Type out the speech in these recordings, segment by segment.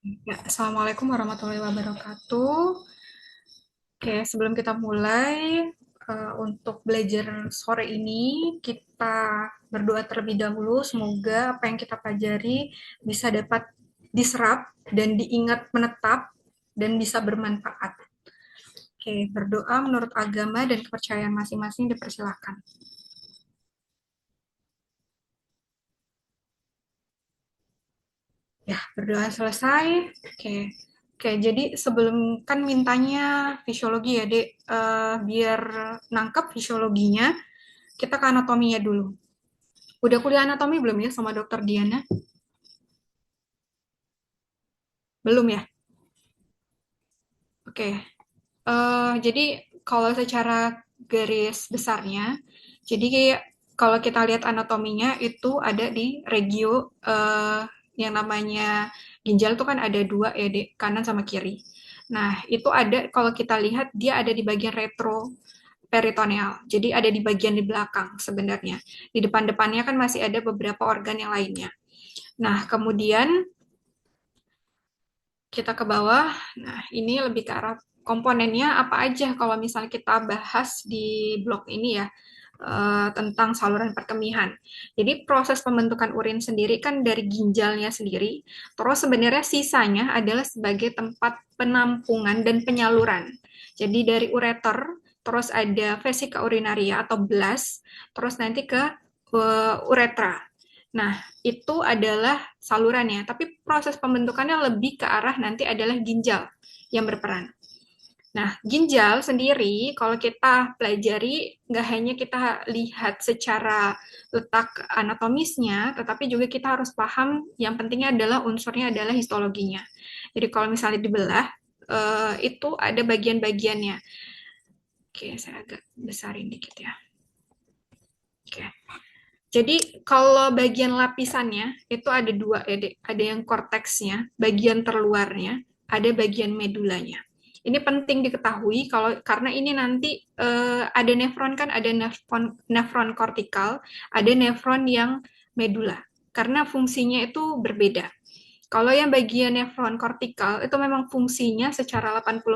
Ya, Assalamualaikum warahmatullahi wabarakatuh. Oke, sebelum kita mulai, untuk belajar sore ini, kita berdoa terlebih dahulu. Semoga apa yang kita pelajari bisa dapat diserap dan diingat menetap dan bisa bermanfaat. Oke, berdoa menurut agama dan kepercayaan masing-masing dipersilakan. Ya, berdoa selesai. Oke. Oke, jadi sebelum kan mintanya fisiologi ya, Dek. Biar nangkep fisiologinya, kita ke anatominya dulu. Udah kuliah anatomi belum ya sama dokter Diana? Belum ya? Oke. Jadi kalau secara garis besarnya, jadi kayak kalau kita lihat anatominya itu ada di regio yang namanya ginjal itu kan ada dua ya, Dek, kanan sama kiri. Nah, itu ada kalau kita lihat dia ada di bagian retro peritoneal. Jadi ada di bagian di belakang sebenarnya. Di depan-depannya kan masih ada beberapa organ yang lainnya. Nah, kemudian kita ke bawah. Nah, ini lebih ke arah komponennya apa aja kalau misalnya kita bahas di blog ini ya, tentang saluran perkemihan. Jadi proses pembentukan urin sendiri kan dari ginjalnya sendiri, terus sebenarnya sisanya adalah sebagai tempat penampungan dan penyaluran. Jadi dari ureter, terus ada vesika urinaria atau blast, terus nanti ke uretra. Nah, itu adalah salurannya, tapi proses pembentukannya lebih ke arah nanti adalah ginjal yang berperan. Nah, ginjal sendiri, kalau kita pelajari, nggak hanya kita lihat secara letak anatomisnya, tetapi juga kita harus paham yang pentingnya adalah unsurnya adalah histologinya. Jadi kalau misalnya dibelah, itu ada bagian-bagiannya. Oke, saya agak besarin dikit ya. Oke. Jadi kalau bagian lapisannya itu ada dua, ya, Dek. Ada yang korteksnya, bagian terluarnya, ada bagian medulanya. Ini penting diketahui kalau karena ini nanti ada nefron kan, ada nefron kortikal, ada nefron yang medula. Karena fungsinya itu berbeda. Kalau yang bagian nefron kortikal itu memang fungsinya secara 80%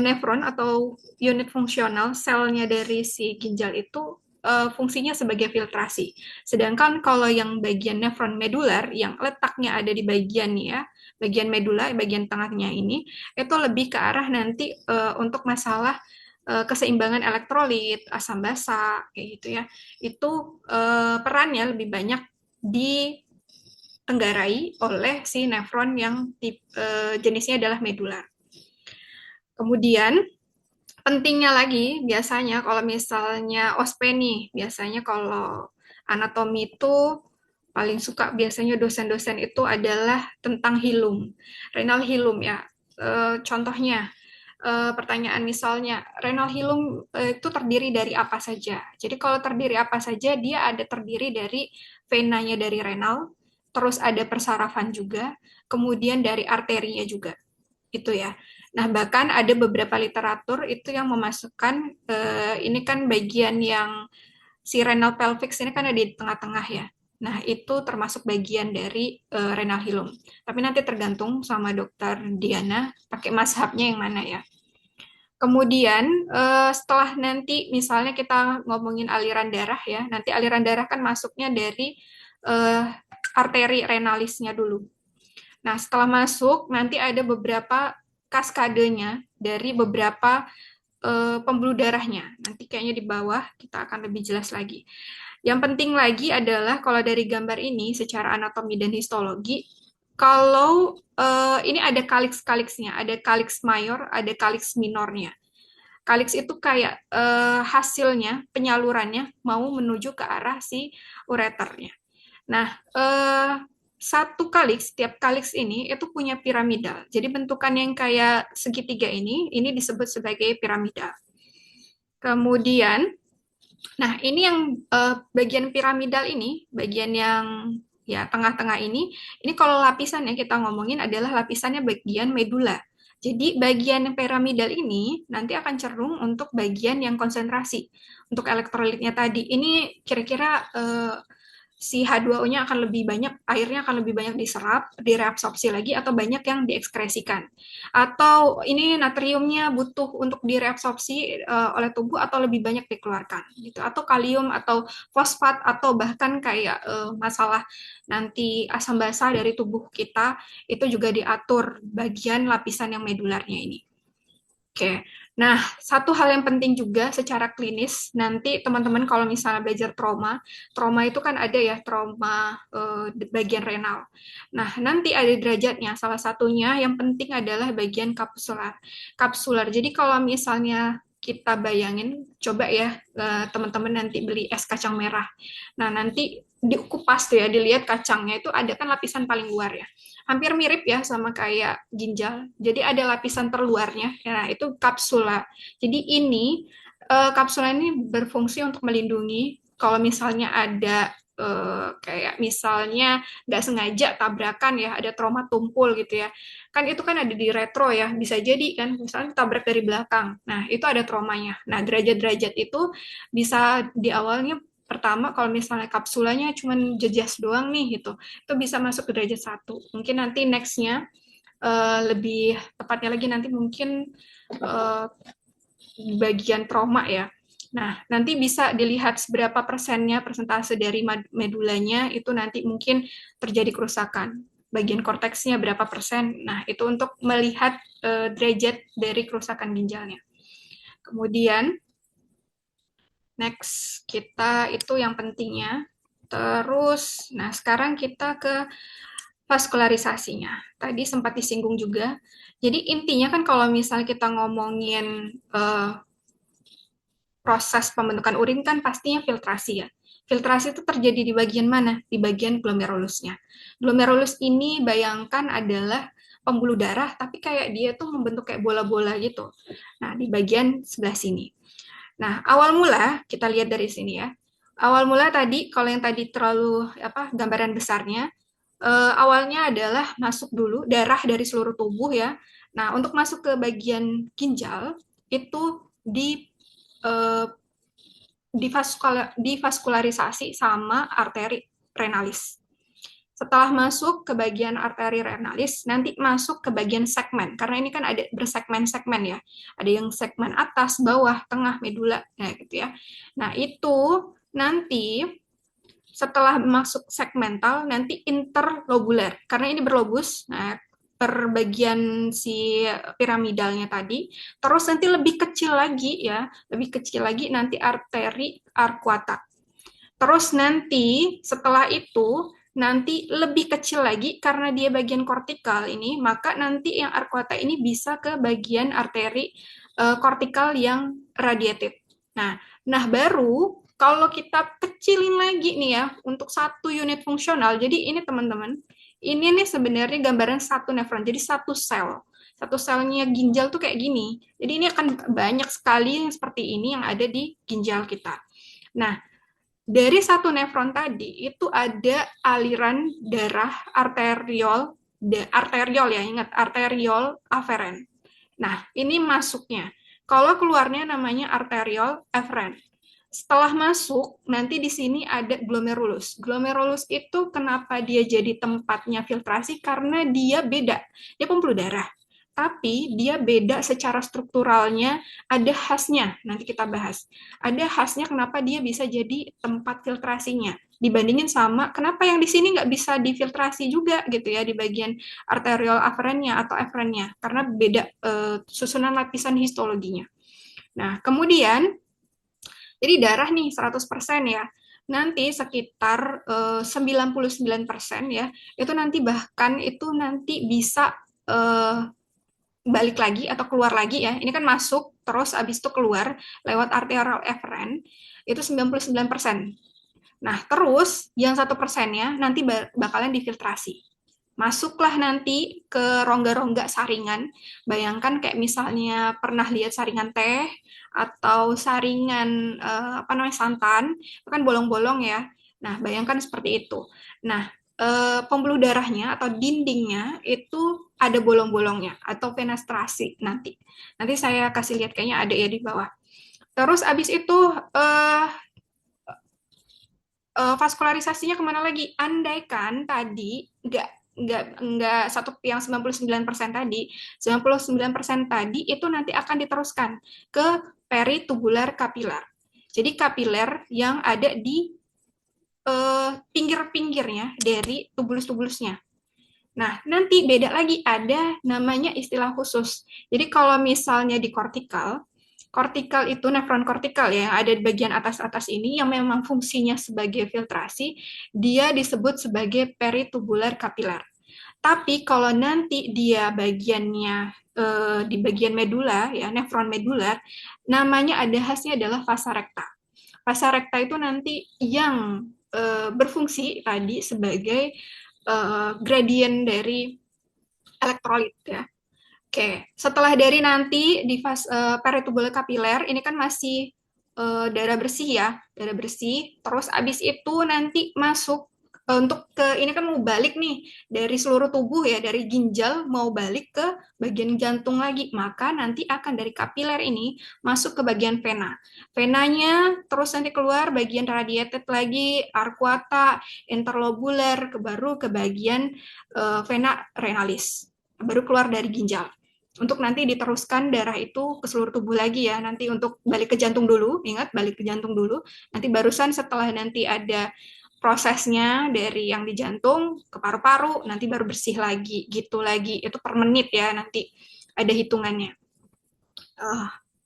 nefron atau unit fungsional selnya dari si ginjal itu fungsinya sebagai filtrasi. Sedangkan kalau yang bagian nefron medular yang letaknya ada di bagian ya, bagian medula, bagian tengahnya ini, itu lebih ke arah nanti untuk masalah keseimbangan elektrolit, asam basa, kayak gitu ya. Itu perannya lebih banyak ditenggarai oleh si nefron yang jenisnya adalah medular. Kemudian pentingnya lagi biasanya kalau misalnya ospeni, biasanya kalau anatomi itu paling suka biasanya dosen-dosen itu adalah tentang hilum, renal hilum ya. Contohnya pertanyaan misalnya renal hilum itu terdiri dari apa saja. Jadi kalau terdiri apa saja dia ada terdiri dari venanya dari renal, terus ada persarafan juga, kemudian dari arterinya juga itu ya. Nah, bahkan ada beberapa literatur itu yang memasukkan ini kan bagian yang si renal pelvic ini kan ada di tengah-tengah ya. Nah, itu termasuk bagian dari renal hilum. Tapi nanti tergantung sama dokter Diana pakai mazhabnya yang mana ya. Kemudian setelah nanti misalnya kita ngomongin aliran darah ya, nanti aliran darah kan masuknya dari eh, arteri renalisnya dulu. Nah, setelah masuk, nanti ada beberapa kaskadenya dari beberapa pembuluh darahnya. Nanti kayaknya di bawah kita akan lebih jelas lagi. Yang penting lagi adalah kalau dari gambar ini secara anatomi dan histologi, kalau ini ada kaliks-kaliksnya, ada kaliks mayor, ada kaliks minornya. Kaliks itu kayak hasilnya, penyalurannya mau menuju ke arah si ureternya. Nah, satu kaliks, setiap kaliks ini itu punya piramidal. Jadi bentukan yang kayak segitiga ini disebut sebagai piramidal. Kemudian, nah ini yang bagian piramidal ini, bagian yang ya tengah-tengah ini kalau lapisan yang kita ngomongin adalah lapisannya bagian medula. Jadi bagian piramidal ini nanti akan cenderung untuk bagian yang konsentrasi untuk elektrolitnya tadi. Ini kira-kira si H2O-nya akan lebih banyak, airnya akan lebih banyak diserap, direabsorpsi lagi, atau banyak yang diekskresikan. Atau ini natriumnya butuh untuk direabsorpsi oleh tubuh atau lebih banyak dikeluarkan gitu. Atau kalium atau fosfat atau bahkan kayak masalah nanti asam basa dari tubuh kita itu juga diatur bagian lapisan yang medularnya ini. Oke, nah satu hal yang penting juga secara klinis, nanti teman-teman kalau misalnya belajar trauma, trauma itu kan ada ya trauma bagian renal. Nah, nanti ada derajatnya, salah satunya yang penting adalah bagian kapsular. Kapsular, jadi kalau misalnya kita bayangin, coba ya teman-teman nanti beli es kacang merah. Nah, nanti dikupas tuh ya, dilihat kacangnya itu ada kan lapisan paling luar ya, hampir mirip ya sama kayak ginjal. Jadi ada lapisan terluarnya, ya itu kapsula. Jadi ini kapsula ini berfungsi untuk melindungi kalau misalnya ada kayak misalnya nggak sengaja tabrakan ya, ada trauma tumpul gitu ya. Kan itu kan ada di retro ya, bisa jadi kan misalnya tabrak dari belakang. Nah, itu ada traumanya. Nah, derajat-derajat itu bisa di awalnya pertama kalau misalnya kapsulanya cuma jejas doang nih gitu, itu bisa masuk ke derajat satu. Mungkin nanti nextnya lebih tepatnya lagi nanti mungkin uh, bagian trauma ya. Nah, nanti bisa dilihat seberapa persennya persentase dari medulanya itu nanti mungkin terjadi kerusakan. Bagian korteksnya berapa persen. Nah, itu untuk melihat derajat dari kerusakan ginjalnya. Kemudian, next kita itu yang pentingnya. Terus, nah sekarang kita ke vaskularisasinya. Tadi sempat disinggung juga. Jadi intinya kan kalau misalnya kita ngomongin proses pembentukan urin kan pastinya filtrasi ya. Filtrasi itu terjadi di bagian mana? Di bagian glomerulusnya. Glomerulus ini bayangkan adalah pembuluh darah, tapi kayak dia tuh membentuk kayak bola-bola gitu. Nah, di bagian sebelah sini. Nah, awal mula kita lihat dari sini ya. Awal mula tadi, kalau yang tadi terlalu apa gambaran besarnya, awalnya adalah masuk dulu darah dari seluruh tubuh ya. Nah, untuk masuk ke bagian ginjal itu eh, divaskularisasi sama arteri renalis. Setelah masuk ke bagian arteri renalis, nanti masuk ke bagian segmen. Karena ini kan ada bersegmen-segmen ya. Ada yang segmen atas, bawah, tengah, medula, nah gitu ya. Nah itu nanti setelah masuk segmental, nanti interlobular. Karena ini berlobus, nah per bagian si piramidalnya tadi, terus nanti lebih kecil lagi ya, lebih kecil lagi nanti arteri arcuata. Terus nanti setelah itu nanti lebih kecil lagi karena dia bagian kortikal ini, maka nanti yang arcuata ini bisa ke bagian arteri kortikal yang radiated. Nah, nah baru kalau kita kecilin lagi nih ya untuk satu unit fungsional. Jadi ini teman-teman, ini nih sebenarnya gambaran satu nefron. Jadi satu sel. Satu selnya ginjal tuh kayak gini. Jadi ini akan banyak sekali yang seperti ini yang ada di ginjal kita. Nah, dari satu nefron tadi itu ada aliran darah arteriol, arteriol ya, ingat arteriol aferen. Nah, ini masuknya. Kalau keluarnya namanya arteriol eferen. Setelah masuk, nanti di sini ada glomerulus. Glomerulus itu kenapa dia jadi tempatnya filtrasi? Karena dia beda. Dia pembuluh darah. Tapi dia beda secara strukturalnya, ada khasnya. Nanti kita bahas. Ada khasnya kenapa dia bisa jadi tempat filtrasinya. Dibandingin sama kenapa yang di sini nggak bisa difiltrasi juga gitu ya di bagian arteriol aferennya atau efrennya. Karena beda susunan lapisan histologinya. Nah, kemudian jadi darah nih 100% ya. Nanti sekitar 99% ya, itu nanti bahkan itu nanti bisa balik lagi atau keluar lagi ya. Ini kan masuk terus habis itu keluar lewat arterial eferen itu 99%. Nah, terus yang 1%-nya nanti bakalan difiltrasi. Masuklah nanti ke rongga-rongga saringan. Bayangkan kayak misalnya pernah lihat saringan teh atau saringan apa namanya santan, itu kan bolong-bolong ya. Nah, bayangkan seperti itu. Nah, pembuluh darahnya atau dindingnya itu ada bolong-bolongnya atau fenestrasi nanti. Nanti saya kasih lihat kayaknya ada ya di bawah. Terus abis itu Vaskularisasinya kemana lagi? Andaikan tadi nggak satu yang 99% tadi, 99% tadi itu nanti akan diteruskan ke peritubular kapiler. Jadi kapiler yang ada di pinggir-pinggirnya dari tubulus-tubulusnya. Nah, nanti beda lagi, ada namanya istilah khusus. Jadi kalau misalnya di kortikal, kortikal itu nefron kortikal ya, yang ada di bagian atas-atas ini yang memang fungsinya sebagai filtrasi, dia disebut sebagai peritubular kapiler. Tapi kalau nanti dia bagiannya di bagian medula ya, nefron medular, namanya ada khasnya adalah vasa recta. Vasa recta itu nanti yang berfungsi tadi sebagai gradient dari elektrolit ya. Oke, setelah dari nanti di fase peritubular kapiler ini kan masih darah bersih ya, darah bersih. Terus abis itu nanti masuk untuk ke ini kan mau balik nih dari seluruh tubuh ya, dari ginjal mau balik ke bagian jantung lagi. Maka nanti akan dari kapiler ini masuk ke bagian vena. Venanya terus nanti keluar bagian radiated lagi, arcuata, interlobular, baru ke bagian vena renalis. Baru keluar dari ginjal untuk nanti diteruskan darah itu ke seluruh tubuh lagi ya. Nanti untuk balik ke jantung dulu, ingat balik ke jantung dulu. Nanti barusan setelah nanti ada prosesnya dari yang di jantung ke paru-paru, nanti baru bersih lagi, gitu lagi. Itu per menit ya, nanti ada hitungannya.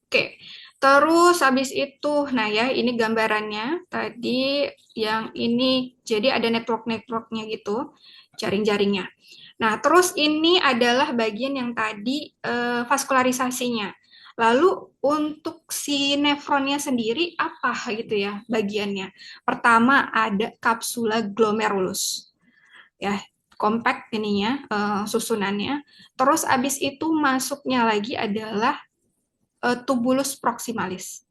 Oke, terus habis itu, nah ya ini gambarannya tadi yang ini, jadi ada network-networknya gitu, jaring-jaringnya. Nah, terus ini adalah bagian yang tadi vaskularisasinya. Lalu untuk si nefronnya sendiri apa gitu ya bagiannya? Pertama ada kapsula glomerulus. Ya, compact ininya susunannya. Terus abis itu masuknya lagi adalah tubulus proximalis.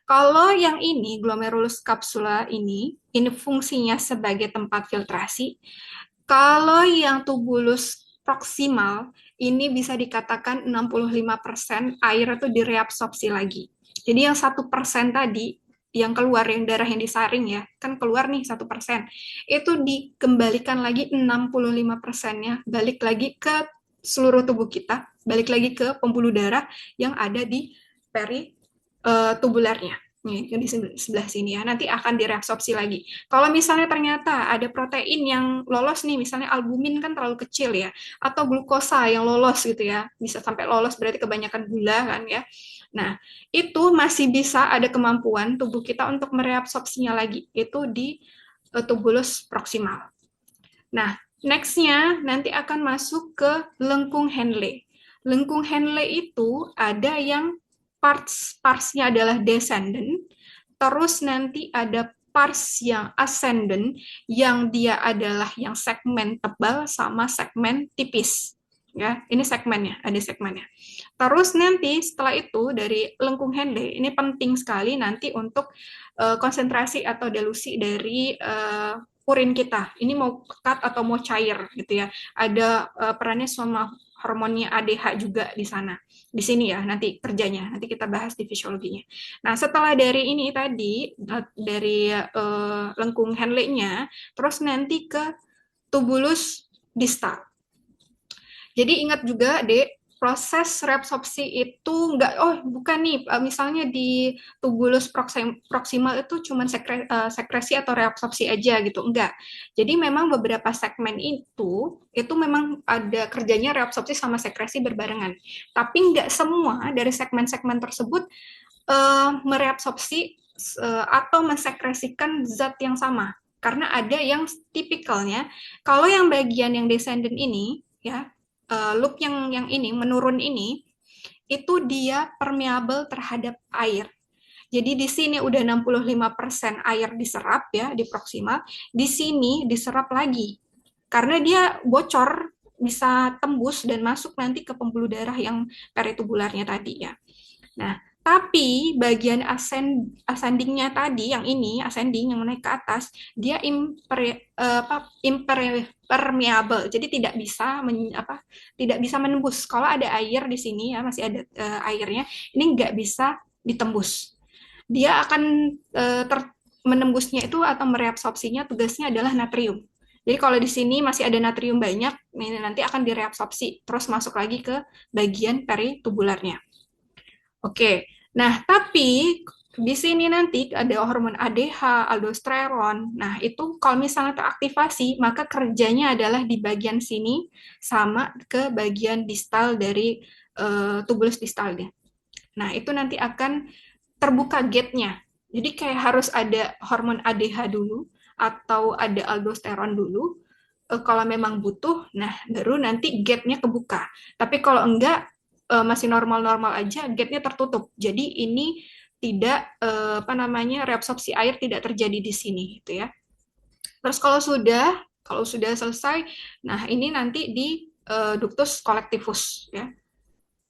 Kalau yang ini glomerulus capsula ini fungsinya sebagai tempat filtrasi. Kalau yang tubulus proximal, ini bisa dikatakan 65% air itu direabsorpsi lagi. Jadi yang 1% tadi, yang keluar, yang darah yang disaring ya, kan keluar nih 1%. Itu dikembalikan lagi 65%-nya, balik lagi ke seluruh tubuh kita, balik lagi ke pembuluh darah yang ada di peri tubularnya. Nih, yang di sebelah sini ya, nanti akan direabsorpsi lagi. Kalau misalnya ternyata ada protein yang lolos nih, misalnya albumin kan terlalu kecil ya, atau glukosa yang lolos gitu ya, bisa sampai lolos berarti kebanyakan gula kan ya. Nah, itu masih bisa ada kemampuan tubuh kita untuk mereabsorpsinya lagi, itu di tubulus proximal. Nah, next-nya nanti akan masuk ke lengkung Henle. Lengkung Henle itu ada yang parts-nya adalah descendant, terus nanti ada parts yang ascendant, yang dia adalah yang segmen tebal sama segmen tipis. Ya, ini segmennya, ada segmennya. Terus nanti setelah itu dari lengkung Henle, ini penting sekali nanti untuk konsentrasi atau dilusi dari urin kita. Ini mau pekat atau mau cair gitu ya. Ada perannya sama hormonnya ADH juga di sana. Di sini ya nanti kerjanya. Nanti kita bahas di fisiologinya. Nah, setelah dari ini tadi dari lengkung Henle-nya, terus nanti ke tubulus distal. Jadi ingat juga, Dek, proses reabsorpsi itu enggak, oh bukan nih, misalnya di tubulus proksimal itu cuma sekresi atau reabsorpsi aja gitu, enggak. Jadi memang beberapa segmen itu memang ada kerjanya reabsorpsi sama sekresi berbarengan. Tapi enggak semua dari segmen-segmen tersebut mereabsorpsi atau mensekresikan zat yang sama. Karena ada yang tipikalnya, kalau yang bagian yang descendant ini, ya, loop yang ini menurun ini itu dia permeable terhadap air. Jadi di sini udah 65% air diserap ya di proksimal, di sini diserap lagi. Karena dia bocor bisa tembus dan masuk nanti ke pembuluh darah yang peritubularnya tadi ya. Nah, tapi bagian ascendingnya tadi yang ini ascending yang naik ke atas dia impermeable, jadi tidak bisa menembus. Kalau ada air di sini ya masih ada airnya, ini nggak bisa ditembus. Dia akan menembusnya itu atau mereabsorpsinya tugasnya adalah natrium. Jadi kalau di sini masih ada natrium banyak, ini nanti akan direabsorpsi, terus masuk lagi ke bagian peritubularnya. Oke, nah tapi di sini nanti ada hormon ADH, aldosteron. Nah, itu kalau misalnya teraktivasi, maka kerjanya adalah di bagian sini sama ke bagian distal dari tubulus distalnya. Nah, itu nanti akan terbuka gate-nya. Jadi kayak harus ada hormon ADH dulu atau ada aldosteron dulu. Kalau memang butuh, nah baru nanti gate-nya kebuka. Tapi kalau enggak, masih normal-normal aja, gate-nya tertutup. Jadi ini tidak apa namanya reabsorpsi air tidak terjadi di sini gitu ya. Terus kalau sudah selesai, nah ini nanti di ductus collectivus ya.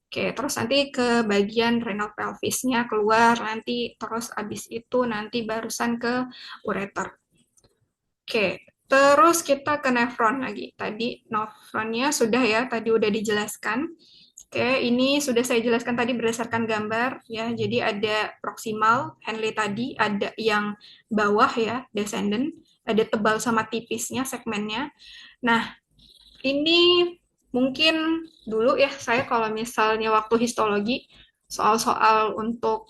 Oke, terus nanti ke bagian renal pelvisnya keluar nanti, terus abis itu nanti barusan ke ureter. Oke, terus kita ke nefron lagi. Tadi nefronnya sudah ya, tadi udah dijelaskan. Oke, ini sudah saya jelaskan tadi berdasarkan gambar ya. Jadi ada proximal, Henle tadi, ada yang bawah ya, descendant, ada tebal sama tipisnya segmennya. Nah, ini mungkin dulu ya saya kalau misalnya waktu histologi soal-soal untuk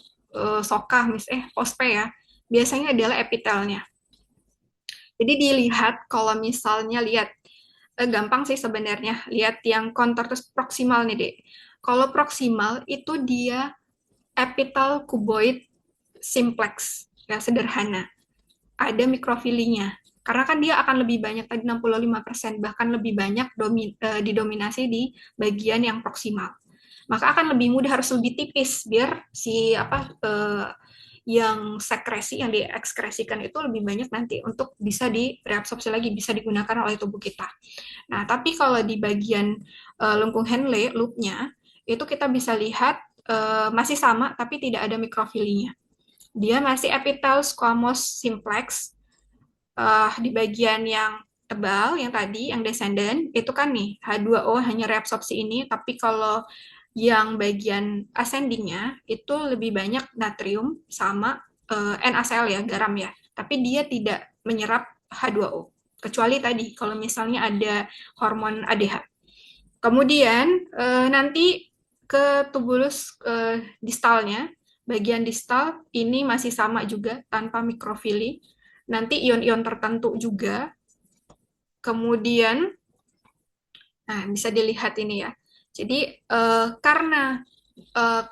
sokah pospe ya, biasanya adalah epitelnya. Jadi dilihat kalau misalnya lihat gampang sih sebenarnya lihat yang kontur terus proksimal nih dek. Kalau proksimal itu dia epitel kuboid simplex ya sederhana. Ada mikrofilinya. Karena kan dia akan lebih banyak tadi 65% bahkan lebih banyak didominasi di bagian yang proksimal. Maka akan lebih mudah harus lebih tipis biar si yang sekresi yang diekskresikan itu lebih banyak nanti untuk bisa direabsorpsi lagi, bisa digunakan oleh tubuh kita. Nah, tapi kalau di bagian lengkung Henle loopnya itu kita bisa lihat masih sama tapi tidak ada mikrofilinya. Dia masih epitel squamous simplex di bagian yang tebal yang tadi yang descendant itu kan nih H2O hanya reabsorpsi ini, tapi kalau yang bagian ascendingnya itu lebih banyak natrium sama NaCl ya garam ya, tapi dia tidak menyerap H2O kecuali tadi kalau misalnya ada hormon ADH. Kemudian nanti ke tubulus distalnya, bagian distal ini masih sama juga tanpa mikrofili. Nanti ion-ion tertentu juga. Kemudian, nah bisa dilihat ini ya. Jadi karena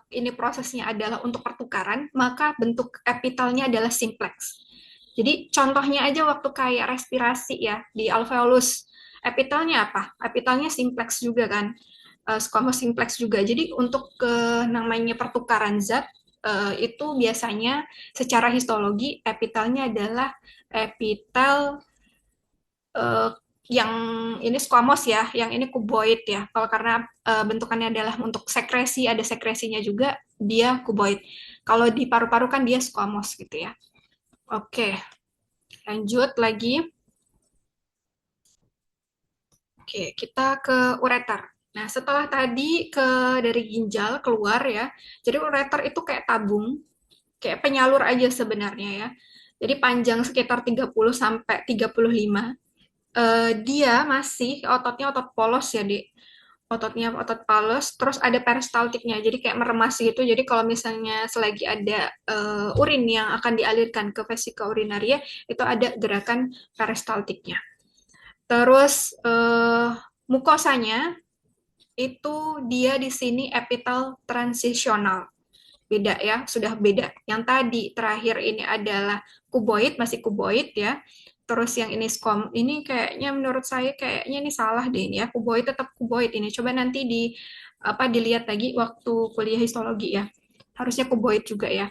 ini prosesnya adalah untuk pertukaran, maka bentuk epitelnya adalah simplex. Jadi contohnya aja waktu kayak respirasi ya di alveolus, epitelnya apa? Epitelnya simplex juga kan, squamous simplex juga. Jadi untuk namanya pertukaran zat itu biasanya secara histologi epitelnya adalah epitel eh, yang ini squamous ya, yang ini kuboid ya. Kalau karena bentukannya adalah untuk sekresi, ada sekresinya juga, dia kuboid. Kalau di paru-paru kan dia squamous gitu ya. Oke, lanjut lagi. Oke, kita ke ureter. Nah, setelah tadi dari ginjal keluar ya, jadi ureter itu kayak tabung, kayak penyalur aja sebenarnya ya. Jadi panjang sekitar 30 sampai 35. Dia masih ototnya otot polos ya, Dek. Ototnya otot polos, terus ada peristaltiknya. Jadi kayak meremas gitu. Jadi kalau misalnya selagi ada urin yang akan dialirkan ke vesika urinaria, itu ada gerakan peristaltiknya. Terus mukosanya itu dia di sini epitel transisional. Beda ya, sudah beda. Yang tadi terakhir ini adalah kuboid, masih kuboid ya. Terus yang ini squam, ini kayaknya menurut saya kayaknya ini salah deh ini ya. Kuboid tetap kuboid ini. Coba nanti dilihat lagi waktu kuliah histologi ya. Harusnya kuboid juga ya.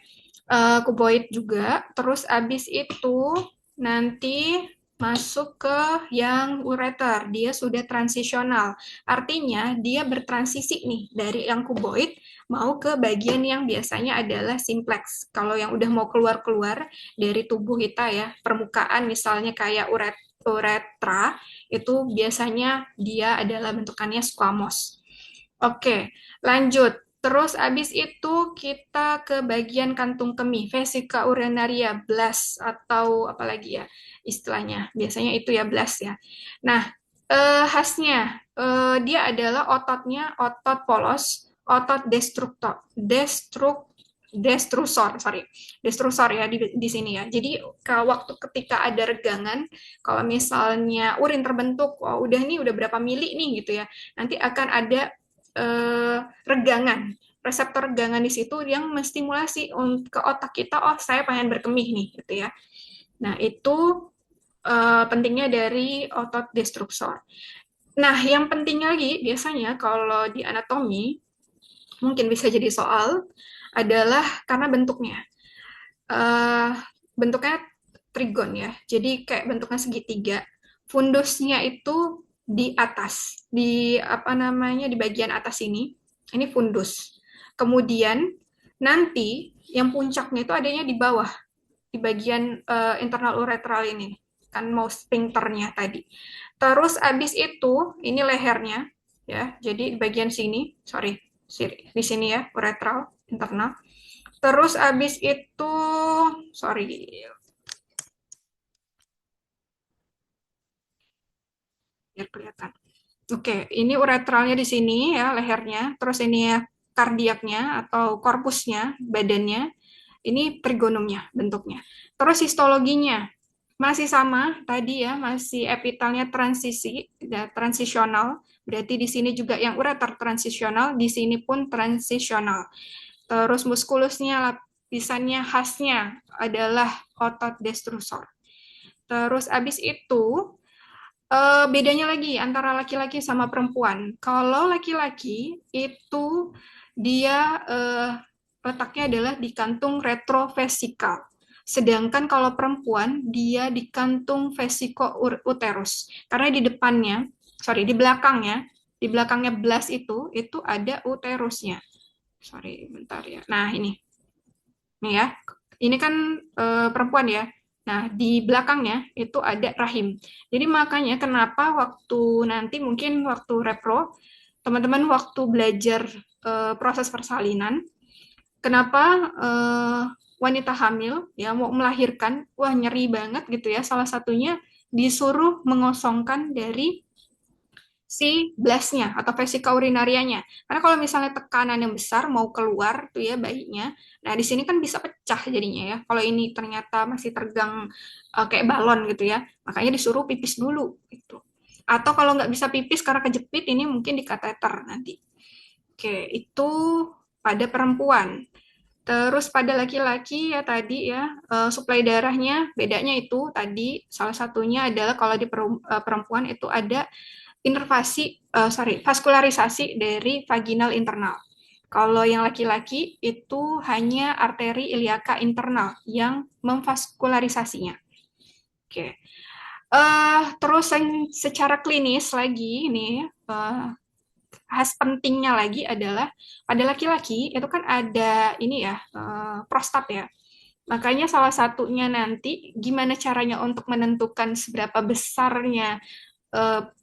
Kuboid juga. Terus abis itu nanti masuk ke yang ureter, dia sudah transisional. Artinya dia bertransisi nih dari yang kuboid mau ke bagian yang biasanya adalah simplex. Kalau yang udah mau keluar-keluar dari tubuh kita ya, permukaan misalnya kayak uretra, itu biasanya dia adalah bentukannya squamous. Oke, lanjut. Terus abis itu kita ke bagian kantung kemih, vesika urinaria, blast atau apalagi ya istilahnya. Biasanya itu ya blast ya. Nah, khasnya dia adalah ototnya otot polos, otot destrusor, sorry, destrusor ya di sini ya. Jadi waktu ketika ada regangan, kalau misalnya urin terbentuk, oh udah nih udah berapa mili nih gitu ya, nanti akan ada regangan, reseptor regangan di situ yang menstimulasi ke otak kita, oh saya pengen berkemih nih gitu ya. Nah itu pentingnya dari otot destrusor. Nah yang penting lagi biasanya kalau di anatomi mungkin bisa jadi soal adalah karena bentuknya. uh, Bentuknya trigon ya. Jadi kayak bentuknya segitiga. Fundusnya itu di atas, di apa namanya di bagian atas ini. Ini fundus. Kemudian nanti yang puncaknya itu adanya di bawah, di bagian internal uretral ini. Kan mau sphincternya tadi. Terus abis itu ini lehernya ya. Jadi di bagian sini, sorry, di sini ya, uretral internal. Terus abis itu, sorry, biar kelihatan. Oke, ini uretralnya di sini ya, lehernya. Terus ini ya kardiaknya atau korpusnya, badannya. Ini trigonumnya bentuknya. Terus histologinya masih sama tadi ya, masih epitalnya transisi, ya, transisional. Berarti di sini juga yang ureter transisional, di sini pun transisional. Terus muskulusnya, lapisannya khasnya adalah otot destrusor. Terus abis itu bedanya lagi antara laki-laki sama perempuan. Kalau laki-laki itu dia letaknya adalah di kantung retrovesical. Sedangkan kalau perempuan dia di kantung vesiko uterus. Karena di depannya, sorry, di belakangnya blast itu ada uterusnya. Sorry, bentar ya. Nah, ini. Nih ya. Ini kan perempuan ya. Nah, di belakangnya itu ada rahim. Jadi makanya kenapa waktu nanti mungkin waktu repro, teman-teman waktu belajar proses persalinan, kenapa wanita hamil ya mau melahirkan, wah nyeri banget gitu ya. Salah satunya disuruh mengosongkan dari si blastnya atau vesika urinarianya. Karena kalau misalnya tekanan yang besar mau keluar tuh ya bayinya, nah di sini kan bisa pecah jadinya ya. Kalau ini ternyata masih tergang kayak balon gitu ya, makanya disuruh pipis dulu gitu. Atau kalau nggak bisa pipis karena kejepit, ini mungkin di kateter nanti. Oke, itu pada perempuan. Terus pada laki-laki ya tadi ya, suplai darahnya bedanya itu tadi salah satunya adalah kalau di perempuan itu ada vaskularisasi dari vaginal internal. Kalau yang laki-laki itu hanya arteri iliaka internal yang memvaskularisasinya. Oke. Terus yang secara klinis lagi ini khas pentingnya lagi adalah pada laki-laki itu kan ada ini ya prostat ya. Makanya salah satunya nanti gimana caranya untuk menentukan seberapa besarnya eh,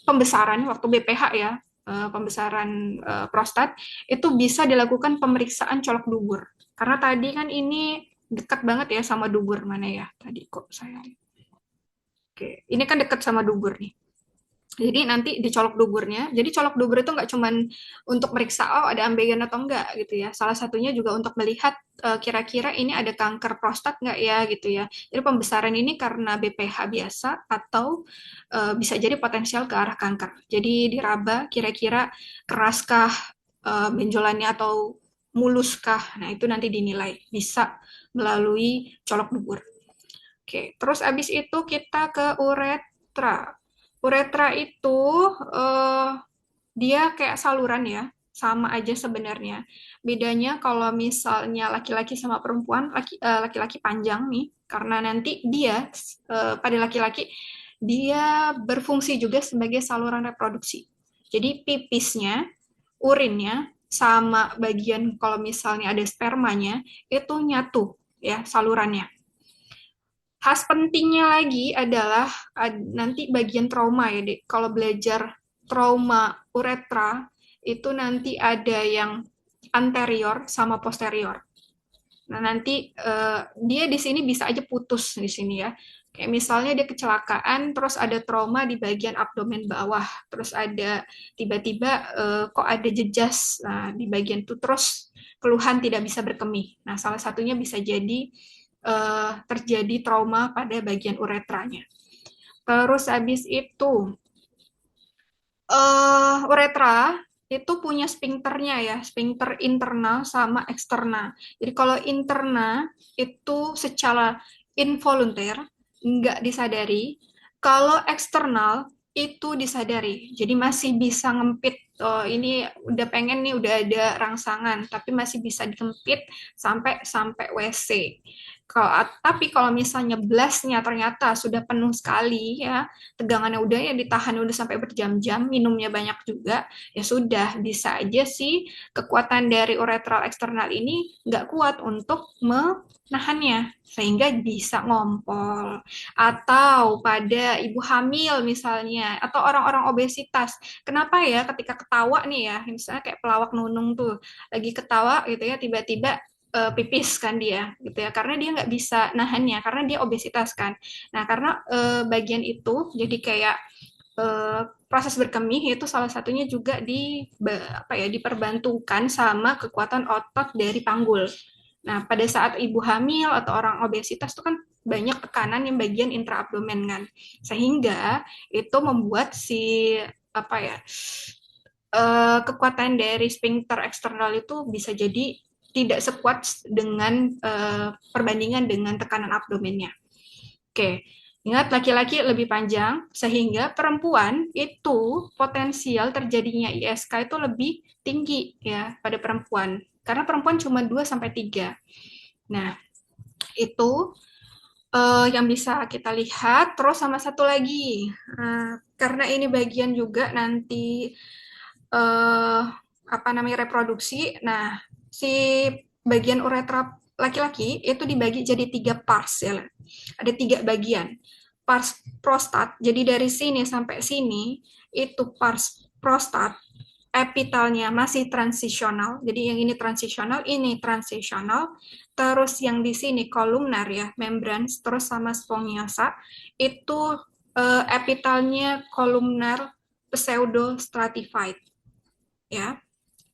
pembesaran waktu BPH ya, pembesaran prostat, itu bisa dilakukan pemeriksaan colok dubur. Karena tadi kan ini dekat banget ya sama dubur mana ya tadi kok saya. Oke, ini kan dekat sama dubur nih. Jadi nanti dicolok duburnya. Jadi colok dubur itu nggak cuman untuk meriksa oh ada ambeien atau enggak gitu ya. Salah satunya juga untuk melihat kira-kira ini ada kanker prostat nggak ya gitu ya. Jadi pembesaran ini karena BPH biasa atau bisa jadi potensial ke arah kanker. Jadi diraba kira-kira keraskah benjolannya atau muluskah. Nah itu nanti dinilai bisa melalui colok dubur. Oke, terus abis itu kita ke uretra. Uretra itu eh, dia kayak saluran ya, sama aja sebenarnya. Bedanya kalau misalnya laki-laki sama perempuan, laki-laki panjang nih, karena nanti dia pada laki-laki dia berfungsi juga sebagai saluran reproduksi. Jadi pipisnya, urinnya, sama bagian kalau misalnya ada spermanya itu nyatu ya salurannya. Khas pentingnya lagi adalah nanti bagian trauma ya, Dek. Kalau belajar trauma uretra, itu nanti ada yang anterior sama posterior. Nah, nanti dia di sini bisa aja putus di sini ya. Kayak misalnya dia kecelakaan, terus ada trauma di bagian abdomen bawah, terus ada tiba-tiba kok ada jejas di bagian itu, terus keluhan tidak bisa berkemih. Nah, salah satunya bisa jadi terjadi trauma pada bagian uretranya. Terus habis itu uretra itu punya sphincternya ya, sphincter internal sama eksternal. Jadi kalau internal itu secara involunter, nggak disadari. Kalau eksternal itu disadari. Jadi masih bisa ngempit. Oh, ini udah pengen nih, udah ada rangsangan, tapi masih bisa dikempit sampai sampai WC. Tapi kalau misalnya blastnya ternyata sudah penuh sekali ya, tegangannya udah ya ditahan udah sampai berjam-jam, minumnya banyak juga, ya sudah bisa aja sih kekuatan dari uretral eksternal ini nggak kuat untuk menahannya sehingga bisa ngompol. Atau pada ibu hamil misalnya, atau orang-orang obesitas. Kenapa ya ketika ketawa nih ya, misalnya kayak pelawak nunung tuh, lagi ketawa gitu ya, tiba-tiba pipis kan dia gitu ya karena dia nggak bisa nahannya karena dia obesitas kan. Nah karena bagian itu jadi kayak proses berkemih itu salah satunya juga diperbantukan sama kekuatan otot dari panggul. Nah pada saat ibu hamil atau orang obesitas itu kan banyak tekanan yang bagian intraabdomen kan sehingga itu membuat si apa ya kekuatan dari sphincter eksternal itu bisa jadi tidak sekuat dengan perbandingan dengan tekanan abdomennya. Oke, ingat laki-laki lebih panjang sehingga perempuan itu potensial terjadinya ISK itu lebih tinggi ya pada perempuan. Karena perempuan cuma 2 sampai 3. Nah, itu yang bisa kita lihat. Terus sama satu lagi, karena ini bagian juga nanti apa namanya reproduksi. Nah, si bagian uretra laki-laki itu dibagi jadi 3 pars ya. Ada 3 bagian. Pars prostat. Jadi dari sini sampai sini itu pars prostat epitalnya masih transisional. Jadi yang ini transisional. Terus yang di sini kolumnar ya, membran, terus sama spongiosa itu epitalnya kolumnar pseudo stratified ya.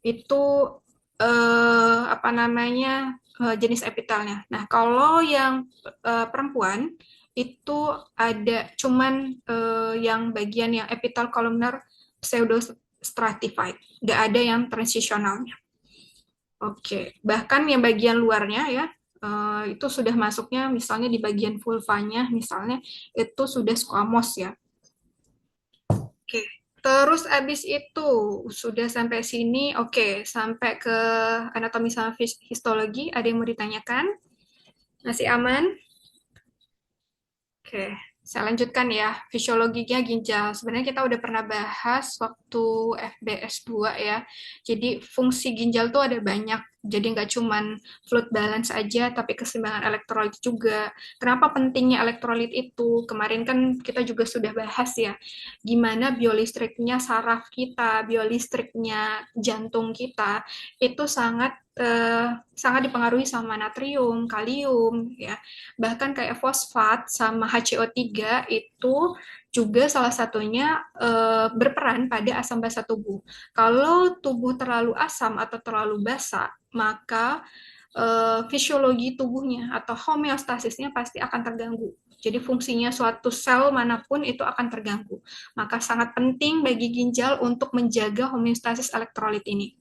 Itu apa namanya jenis epitalnya. Nah, kalau yang perempuan itu ada cuman yang bagian yang epital kolumnar pseudo stratified, nggak ada yang transisionalnya. Oke, bahkan yang bagian luarnya ya itu sudah masuknya misalnya di bagian vulvanya misalnya itu sudah squamous ya. Oke, terus abis itu sudah sampai sini, oke, sampai ke anatomi sama histologi, ada yang mau ditanyakan? Masih aman? Oke, saya lanjutkan ya. Fisiologinya ginjal. Sebenarnya kita udah pernah bahas waktu FBS 2 ya. Jadi fungsi ginjal tuh ada banyak. Jadi nggak cuman fluid balance aja, tapi keseimbangan elektrolit juga. Kenapa pentingnya elektrolit itu? Kemarin kan kita juga sudah bahas ya, gimana biolistriknya saraf kita, biolistriknya jantung kita, itu sangat dipengaruhi sama natrium, kalium, ya bahkan kayak fosfat sama HCO3 itu juga salah satunya berperan pada asam basa tubuh. Kalau tubuh terlalu asam atau terlalu basa, maka fisiologi tubuhnya atau homeostasisnya pasti akan terganggu. Jadi fungsinya suatu sel manapun itu akan terganggu. Maka sangat penting bagi ginjal untuk menjaga homeostasis elektrolit ini.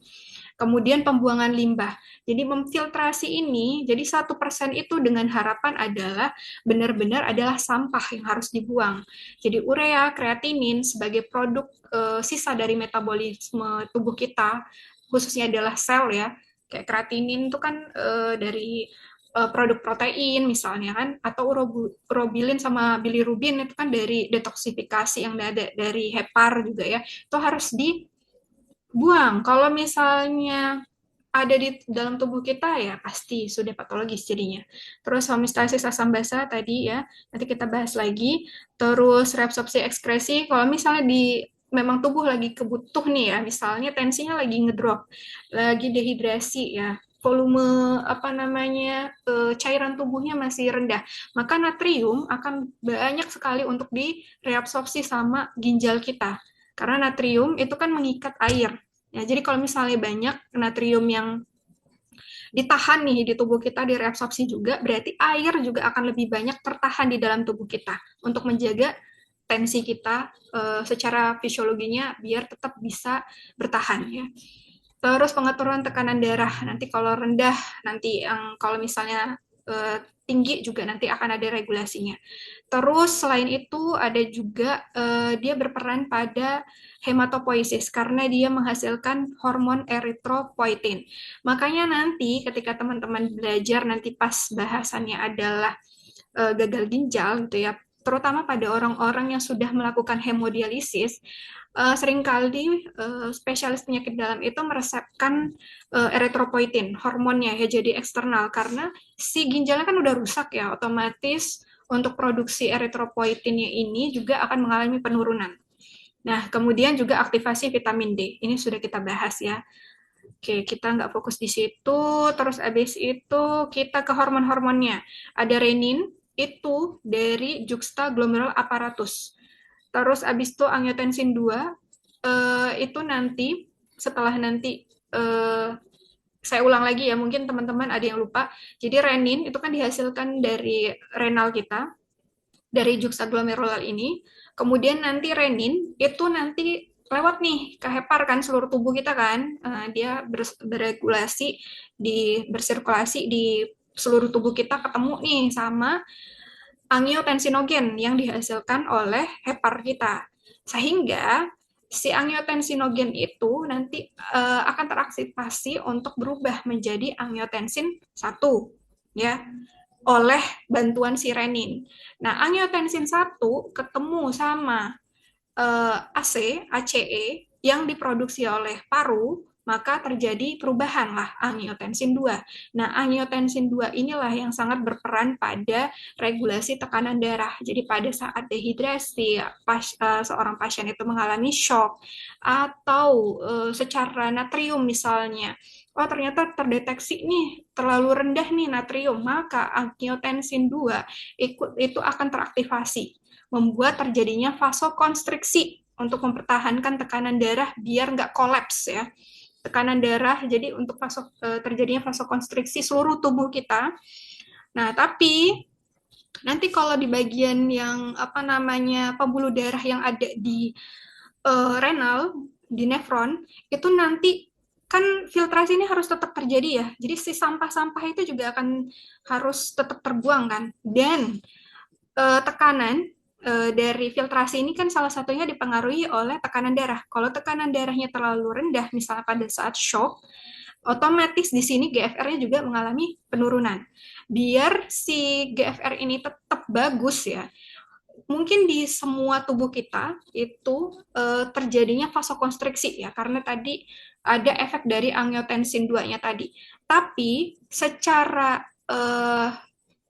Kemudian pembuangan limbah. Jadi memfiltrasi ini, jadi 1% itu dengan harapan adalah benar-benar adalah sampah yang harus dibuang. Jadi urea, kreatinin sebagai produk sisa dari metabolisme tubuh kita, khususnya adalah sel ya. Kayak kreatinin itu kan dari produk protein misalnya kan, atau urobilin sama bilirubin itu kan dari detoksifikasi yang ada dari hepar juga ya. Itu harus dibuang. Kalau misalnya ada di dalam tubuh kita ya pasti sudah patologis jadinya. Terus homeostasis asam basa tadi ya, nanti kita bahas lagi. Terus reabsorpsi ekskresi, kalau misalnya di memang tubuh lagi kebutuh nih ya, misalnya tensinya lagi ngedrop, lagi dehidrasi ya, volume apa namanya cairan tubuhnya masih rendah, maka natrium akan banyak sekali untuk direabsorpsi sama ginjal kita. Karena natrium itu kan mengikat air. Ya, jadi kalau misalnya banyak natrium yang ditahan nih di tubuh kita direabsorpsi juga, berarti air juga akan lebih banyak tertahan di dalam tubuh kita untuk menjaga tensi kita secara fisiologinya biar tetap bisa bertahan ya. Terus pengaturan tekanan darah nanti kalau rendah, nanti yang kalau misalnya tinggi juga nanti akan ada regulasinya. Terus selain itu ada juga dia berperan pada hematopoiesis karena dia menghasilkan hormon eritropoietin. Makanya nanti ketika teman-teman belajar nanti pas bahasannya adalah gagal ginjal gitu ya, terutama pada orang-orang yang sudah melakukan hemodialisis, seringkali spesialis penyakit dalam itu meresepkan eritropoietin, hormonnya ya jadi eksternal karena si ginjalnya kan udah rusak ya, otomatis untuk produksi eritropoietinnya ini juga akan mengalami penurunan. Nah, kemudian juga aktivasi vitamin D. Ini sudah kita bahas ya. Oke, kita nggak fokus di situ. Terus abis itu kita ke hormon-hormonnya. Ada renin, itu dari juxtaglomerular apparatus. Terus abis itu angiotensin 2, itu nanti, setelah nanti, saya ulang lagi ya, mungkin teman-teman ada yang lupa. Jadi renin itu kan dihasilkan dari renal kita, dari juxtaglomerular ini. Kemudian nanti renin itu nanti lewat nih ke hepar kan seluruh tubuh kita kan. Dia beregulasi bersirkulasi di seluruh tubuh kita ketemu nih sama angiotensinogen yang dihasilkan oleh hepar kita. Sehingga si angiotensinogen itu nanti akan teraktivasi untuk berubah menjadi angiotensin 1 ya oleh bantuan si renin. Nah, angiotensin 1 ketemu sama ACE yang diproduksi oleh paru, maka terjadi perubahan lah angiotensin 2. Nah, angiotensin 2 inilah yang sangat berperan pada regulasi tekanan darah. Jadi pada saat dehidrasi, seorang pasien itu mengalami shock, atau secara natrium misalnya, oh ternyata terdeteksi nih terlalu rendah nih natrium, maka angiotensin 2 itu akan teraktivasi membuat terjadinya vasokonstriksi untuk mempertahankan tekanan darah biar nggak kolaps ya. Tekanan darah jadi untuk terjadinya vasokonstriksi seluruh tubuh kita. Nah, tapi nanti kalau di bagian yang apa namanya pembuluh darah yang ada di renal, di nefron, itu nanti kan filtrasi ini harus tetap terjadi ya. Jadi si sampah-sampah itu juga akan harus tetap terbuang kan. Dan tekanan dari filtrasi ini kan salah satunya dipengaruhi oleh tekanan darah. Kalau tekanan darahnya terlalu rendah, misalnya pada saat shock, otomatis di sini GFR-nya juga mengalami penurunan. Biar si GFR ini tetap bagus ya, mungkin di semua tubuh kita itu terjadinya vasokonstriksi ya, karena tadi ada efek dari angiotensin 2-nya tadi. Tapi secara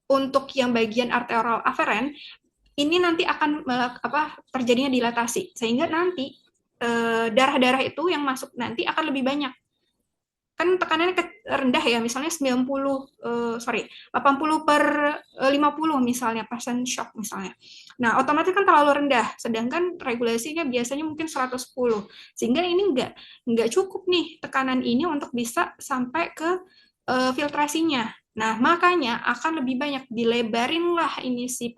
untuk yang bagian arterial aferen ini nanti akan terjadinya dilatasi sehingga nanti darah-darah itu yang masuk nanti akan lebih banyak. Kan tekanannya rendah ya, misalnya 80/50 misalnya pasien shock misalnya. Nah, otomatis kan terlalu rendah, sedangkan regulasinya biasanya mungkin 110. Sehingga ini nggak cukup nih tekanan ini untuk bisa sampai ke filtrasinya. Nah, makanya akan lebih banyak dilebarin lah ini si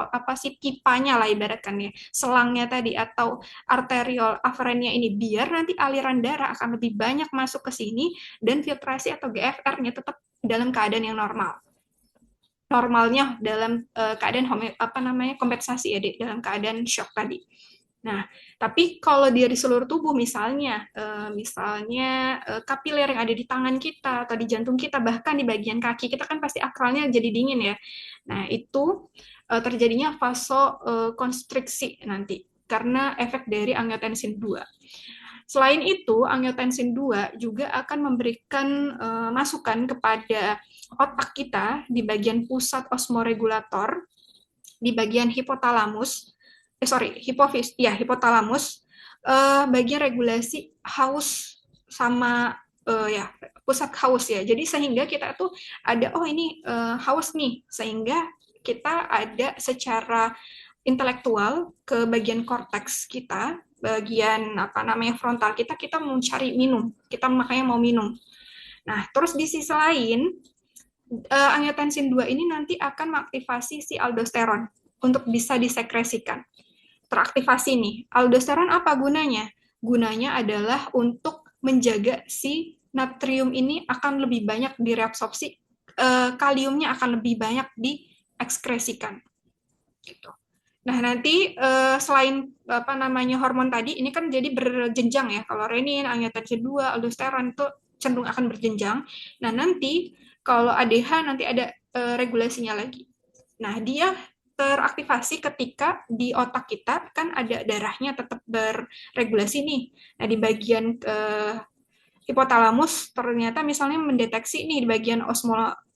pipanya lah ibaratkan ya, selangnya tadi atau arteriol aferennya ini biar nanti aliran darah akan lebih banyak masuk ke sini dan filtrasi atau GFR-nya tetap dalam keadaan yang normal. Normalnya dalam keadaan kompensasi ya, dalam keadaan shock tadi. Nah, tapi kalau dia di seluruh tubuh misalnya, kapiler yang ada di tangan kita atau di jantung kita, bahkan di bagian kaki kita kan pasti akralnya jadi dingin ya. Nah, itu terjadinya vasokonstriksi nanti karena efek dari angiotensin 2. Selain itu, angiotensin 2 juga akan memberikan masukan kepada otak kita di bagian pusat osmoregulator, di bagian hipotalamus, hipofis, ya hipotalamus, bagian regulasi haus sama ya pusat haus ya. Jadi sehingga kita tuh ada oh ini haus nih, sehingga kita ada secara intelektual ke bagian korteks kita, bagian apa namanya frontal kita, kita mau cari minum, kita makanya mau minum. Nah, terus di sisi lain angiotensin 2 ini nanti akan mengaktifasi si aldosteron untuk bisa disekresikan. Teraktivasi nih. Aldosteron apa gunanya? Gunanya adalah untuk menjaga si natrium ini akan lebih banyak direabsorpsi, kaliumnya akan lebih banyak diekskresikan. Gitu. Nah, nanti selain apa namanya hormon tadi, ini kan jadi berjenjang ya. Kalau renin, angiotensin 2, aldosteron itu cenderung akan berjenjang. Nah, nanti kalau ADH nanti ada regulasinya lagi. Nah, dia teraktivasi ketika di otak kita kan ada darahnya tetap berregulasi nih. Nah, di bagian hipotalamus ternyata misalnya mendeteksi nih di bagian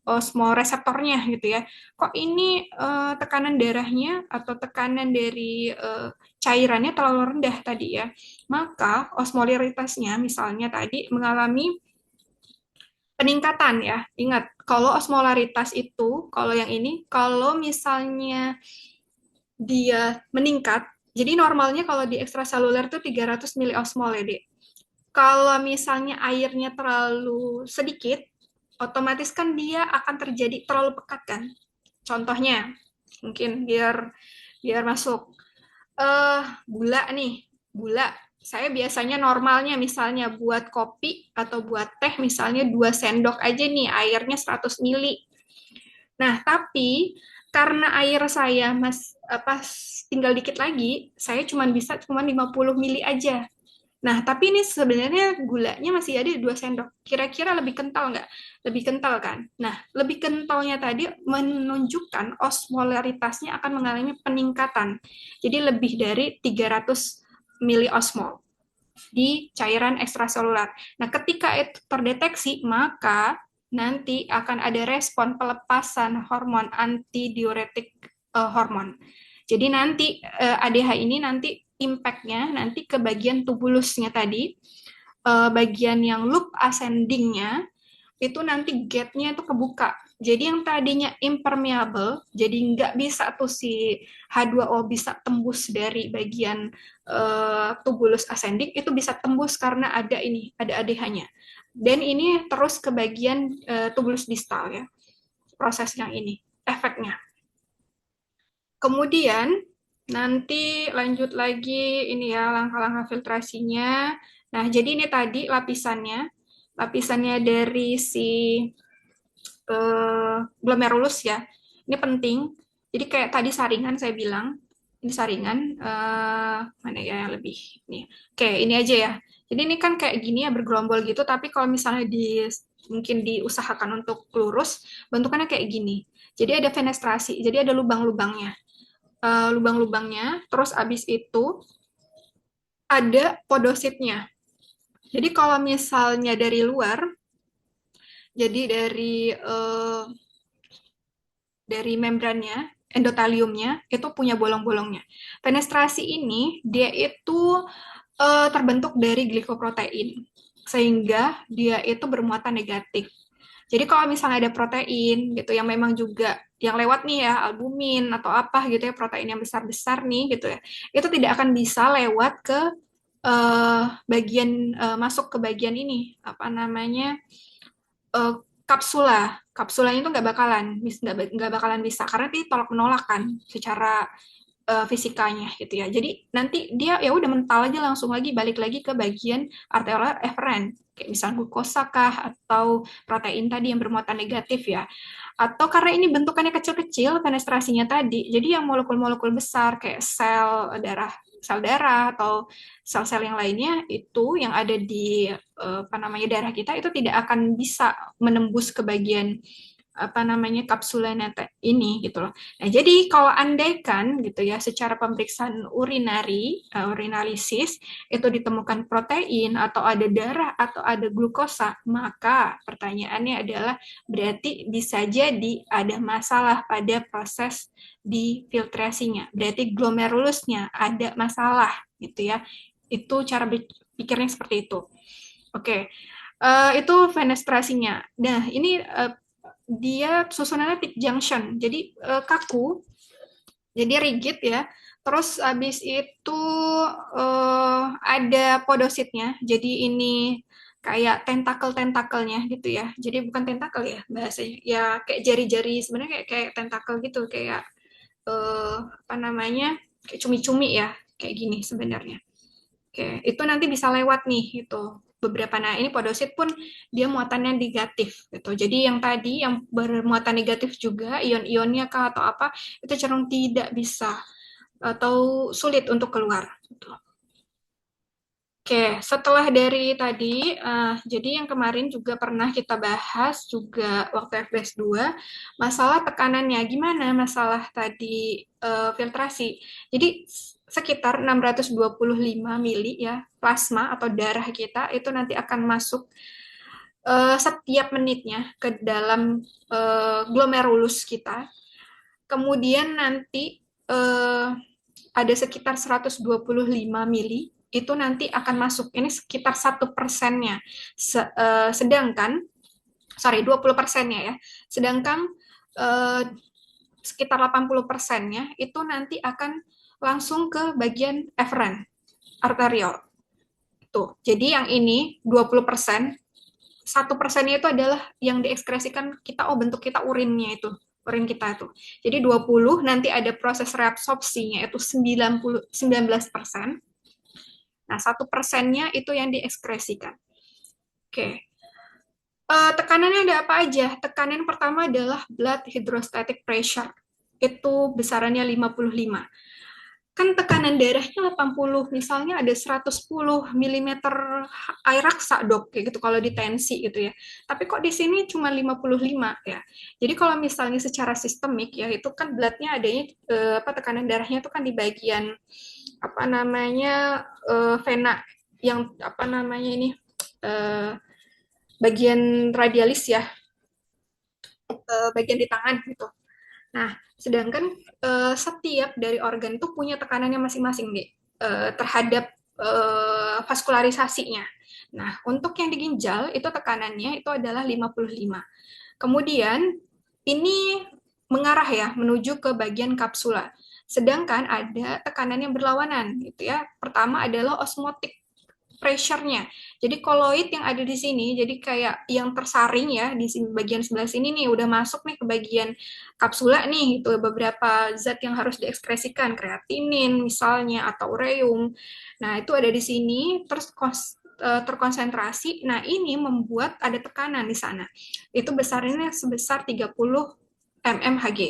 osmoreseptornya gitu ya. Kok ini tekanan darahnya atau tekanan dari cairannya terlalu rendah tadi ya. Maka osmolaritasnya misalnya tadi mengalami peningkatan ya. Ingat, kalau osmolaritas itu, kalau yang ini, kalau misalnya dia meningkat, jadi normalnya kalau di ekstraseluler itu 300 miliosmol ya, Dek. Kalau misalnya airnya terlalu sedikit, otomatis kan dia akan terjadi terlalu pekat kan. Contohnya, mungkin biar biar masuk gula nih, gula. Saya biasanya normalnya misalnya buat kopi atau buat teh misalnya 2 sendok aja nih, airnya 100 mili. Nah, tapi karena air saya tinggal dikit lagi, saya cuma 50 mili aja. Nah, tapi ini sebenarnya gulanya masih ada 2 sendok. Kira-kira lebih kental nggak? Lebih kental kan? Nah, lebih kentalnya tadi menunjukkan osmolaritasnya akan mengalami peningkatan. Jadi lebih dari 300 miliosmol di cairan ekstraseluler. Nah, ketika itu terdeteksi, maka nanti akan ada respon pelepasan hormon antidiuretik hormon. Jadi nanti ADH ini nanti impact-nya nanti ke bagian tubulusnya tadi, bagian yang loop ascending-nya itu nanti gate-nya itu kebuka. Jadi yang tadinya impermeable, jadi nggak bisa tuh si H2O bisa tembus dari bagian tubulus ascending, itu bisa tembus karena ada ini, ada ADH-nya. Dan ini terus ke bagian tubulus distal ya, proses yang ini, efeknya. Kemudian nanti lanjut lagi ini ya langkah-langkah filtrasinya. Nah, jadi ini tadi lapisannya dari si glomerulus ya. Ini penting. Jadi kayak tadi saringan saya bilang, ini saringan mana ya yang lebih nih. Oke, ini aja ya. Jadi ini kan kayak gini ya bergerombol gitu, tapi kalau misalnya mungkin diusahakan untuk lurus, bentukannya kayak gini. Jadi ada fenestrasi, jadi ada lubang-lubangnya. Lubang-lubangnya, terus abis itu ada podositnya. Jadi kalau misalnya dari luar, jadi dari membrannya, endoteliumnya itu punya bolong-bolongnya. Fenestrasi ini dia itu terbentuk dari glikoprotein, sehingga dia itu bermuatan negatif. Jadi kalau misalnya ada protein gitu yang memang juga yang lewat nih ya albumin atau apa gitu ya protein yang besar-besar nih gitu ya, itu tidak akan bisa lewat ke bagian masuk ke bagian ini apa namanya kapsula. Kapsulanya itu nggak bakalan bisa karena dia tolak menolak kan secara fisikanya gitu ya. Jadi nanti dia ya udah mental aja langsung lagi balik lagi ke bagian arteriolar efferent kayak misalnya glukosa kah atau protein tadi yang bermuatan negatif ya. Atau karena ini bentukannya kecil-kecil fenestrasinya tadi, jadi yang molekul-molekul besar kayak sel darah atau sel-sel yang lainnya itu yang ada di apa namanya darah kita itu tidak akan bisa menembus ke bagian apa namanya kapsula ini gitu loh. Nah, jadi kalau andaikan gitu ya secara pemeriksaan urinalisis itu ditemukan protein atau ada darah atau ada glukosa, maka pertanyaannya adalah berarti bisa jadi ada masalah pada proses di filtrasinya. Berarti glomerulusnya ada masalah gitu ya. Itu cara pikirnya seperti itu. Oke, itu fenestrasinya. Nah, ini dia susunannya peak junction, jadi kaku, jadi rigid ya. Terus habis itu ada podositnya, jadi ini kayak tentakel-tentakelnya gitu ya. Jadi bukan tentakel ya bahasanya, ya kayak jari-jari sebenarnya kayak tentakel gitu, kayak apa namanya, kayak cumi-cumi ya, kayak gini sebenarnya. Oke, itu nanti bisa lewat nih itu beberapa. Nah, ini podosit pun dia muatannya negatif gitu. Jadi yang tadi yang bermuatan negatif juga ion-ionnya kah atau apa itu cenderung tidak bisa atau sulit untuk keluar. Gitu. Oke, setelah dari tadi, jadi yang kemarin juga pernah kita bahas juga waktu FBS 2, masalah tekanannya. Gimana masalah tadi filtrasi? Jadi sekitar 625 mili ya, plasma atau darah kita itu nanti akan masuk setiap menitnya ke dalam glomerulus kita. Kemudian nanti ada sekitar 125 mili itu nanti akan masuk. Ini sekitar 1%-nya. Sedangkan, sorry, 20%-nya ya. Sedangkan sekitar 80%-nya itu nanti akan langsung ke bagian eferen, arteriol. Tuh. Jadi yang ini 20%, 1%-nya itu adalah yang diekskresikan kita, bentuk kita urinnya itu. Urin kita itu. Jadi 20 nanti ada proses reabsorpsinya itu 19%. Nah, 1%-nya itu yang diekspresikan. Oke. Tekanannya ada apa aja? Tekanan pertama adalah blood hydrostatic pressure. Itu besarannya 55. Kan tekanan darahnya 80, misalnya ada 110 mm air raksa, dok, kayak gitu kalau di tensi gitu ya. Tapi kok di sini cuma 55 ya. Jadi kalau misalnya secara sistemik ya, itu kan bloodnya adanya tekanan darahnya itu kan di bagian apa namanya vena yang apa namanya ini uh, bagian radialis ya, bagian di tangan gitu. Nah, sedangkan setiap dari organ itu punya tekanannya masing-masing nih terhadap vaskularisasinya. Nah, untuk yang di ginjal itu tekanannya itu adalah 55. Kemudian ini mengarah ya menuju ke bagian kapsula. Sedangkan ada tekanan yang berlawanan gitu ya. Pertama adalah osmotic pressure-nya. Jadi koloid yang ada di sini, jadi kayak yang tersaring ya di bagian sebelah sini nih, udah masuk nih ke bagian kapsula nih, itu beberapa zat yang harus diekspresikan, kreatinin misalnya atau ureum. Nah itu ada di sini, terus terkonsentrasi. Nah ini membuat ada tekanan di sana. Itu besarnya sebesar 30 mmHg.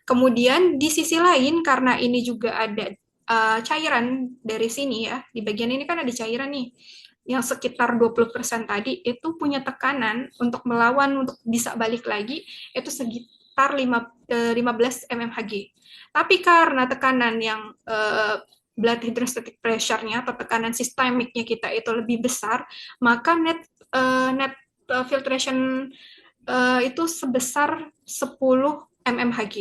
Kemudian di sisi lain karena ini juga ada cairan dari sini ya, di bagian ini kan ada cairan nih, yang sekitar 20% tadi itu punya tekanan untuk melawan, untuk bisa balik lagi, itu sekitar 15 mmHg. Tapi karena tekanan yang blood hydrostatic pressure-nya atau tekanan sistemiknya kita itu lebih besar, maka net filtration itu sebesar 10 mmHg.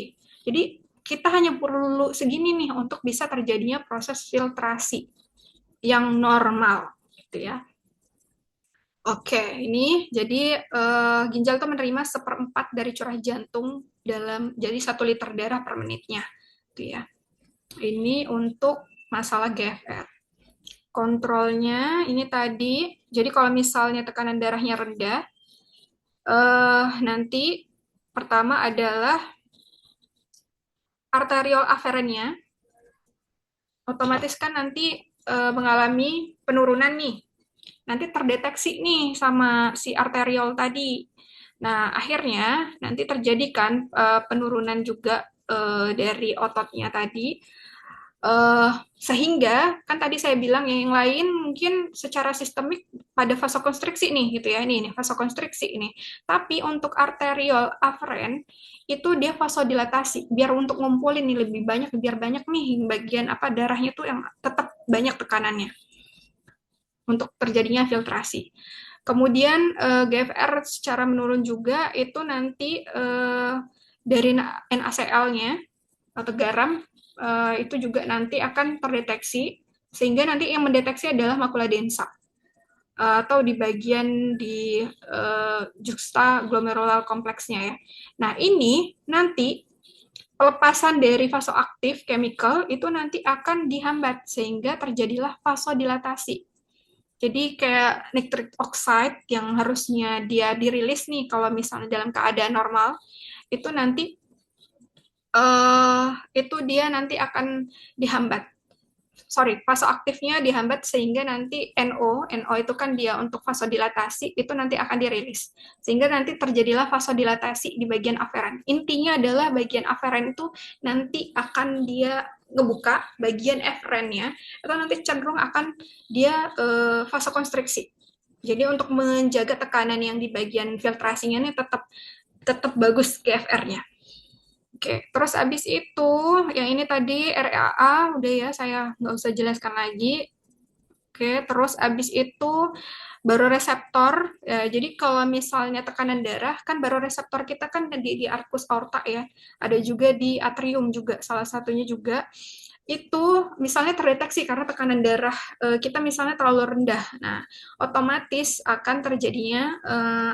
Jadi kita hanya perlu segini nih untuk bisa terjadinya proses filtrasi yang normal gitu ya. Oke, ini jadi ginjal itu menerima 1/4 dari curah jantung dalam jadi 1 liter darah per menitnya, gitu ya. Ini untuk masalah GFR. Kontrolnya ini tadi, jadi kalau misalnya tekanan darahnya rendah, nanti pertama adalah arteriol aferennya otomatis kan nanti mengalami penurunan nih. Nanti terdeteksi nih sama si arteriol tadi. Nah, akhirnya nanti terjadi kan penurunan juga dari ototnya tadi. Sehingga kan tadi saya bilang yang lain mungkin secara sistemik pada vasokonstriksi nih gitu ya, ini vasokonstriksi ini. Tapi untuk arteriol aferen itu dia vasodilatasi biar untuk ngumpulin nih lebih banyak, biar banyak nih bagian apa darahnya tuh yang tetap banyak tekanannya untuk terjadinya filtrasi. Kemudian GFR secara menurun juga itu nanti dari NaCl-nya atau garam itu juga nanti akan terdeteksi Sehingga nanti yang mendeteksi adalah makula densa atau di bagian di juxta glomerular kompleksnya ya. Nah, ini nanti pelepasan dari vasoaktif chemical itu nanti akan dihambat sehingga terjadilah vasodilatasi. Jadi kayak nitric oxide yang harusnya dia dirilis nih kalau misalnya dalam keadaan normal, itu nanti itu dia nanti akan dihambat. Sorry, vasoaktifnya dihambat sehingga nanti NO itu kan dia untuk vasodilatasi, itu nanti akan dirilis. Sehingga nanti terjadilah vasodilatasi di bagian aferen. Intinya adalah bagian aferen itu nanti akan dia ngebuka bagian efferentnya, atau nanti cenderung akan dia vasokonstriksi. Jadi untuk menjaga tekanan yang di bagian filtrasinya ini tetap tetap bagus GFR-nya. Oke, terus abis itu, yang ini tadi RAA, udah ya, saya nggak usah jelaskan lagi. Oke, terus abis itu baroreseptor. Ya, jadi kalau misalnya tekanan darah, kan baroreseptor kita kan di arcus aorta ya. Ada juga di atrium juga, salah satunya juga. Itu misalnya terdeteksi karena tekanan darah kita misalnya terlalu rendah. Nah, otomatis akan terjadinya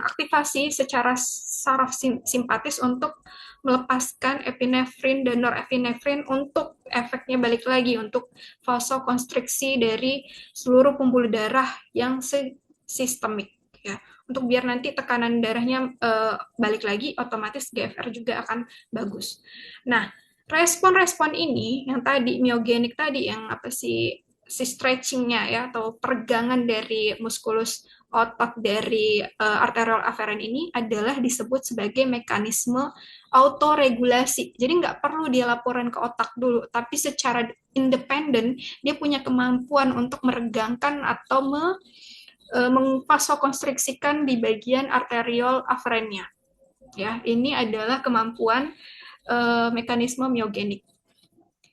aktivasi secara saraf simpatis untuk melepaskan epinefrin dan norepinefrin untuk efeknya balik lagi untuk vasokonstriksi dari seluruh pembuluh darah yang sistemik ya. Untuk biar nanti tekanan darahnya balik lagi, otomatis GFR juga akan bagus. Nah, respon-respon ini yang tadi myogenik tadi yang apa sih si stretchingnya ya atau peregangan dari muskulus otot dari arterial afferent ini adalah disebut sebagai mekanisme autoregulasi. Jadi nggak perlu dia laporan ke otak dulu, tapi secara independen dia punya kemampuan untuk meregangkan atau mengvasokonstriksikan di bagian arterial afferentnya. Ya, ini adalah kemampuan mekanisme myogenik.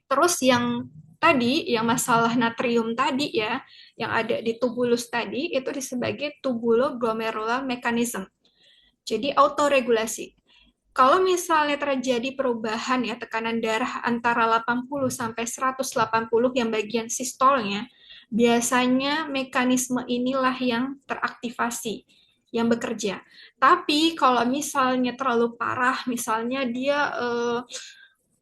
Terus yang tadi, yang masalah natrium tadi ya, yang ada di tubulus tadi, itu sebagai tubuloglomerular mechanism. Jadi autoregulasi. Kalau misalnya terjadi perubahan ya tekanan darah antara 80 sampai 180 yang bagian sistolnya, biasanya mekanisme inilah yang teraktivasi, yang bekerja. Tapi kalau misalnya terlalu parah, misalnya dia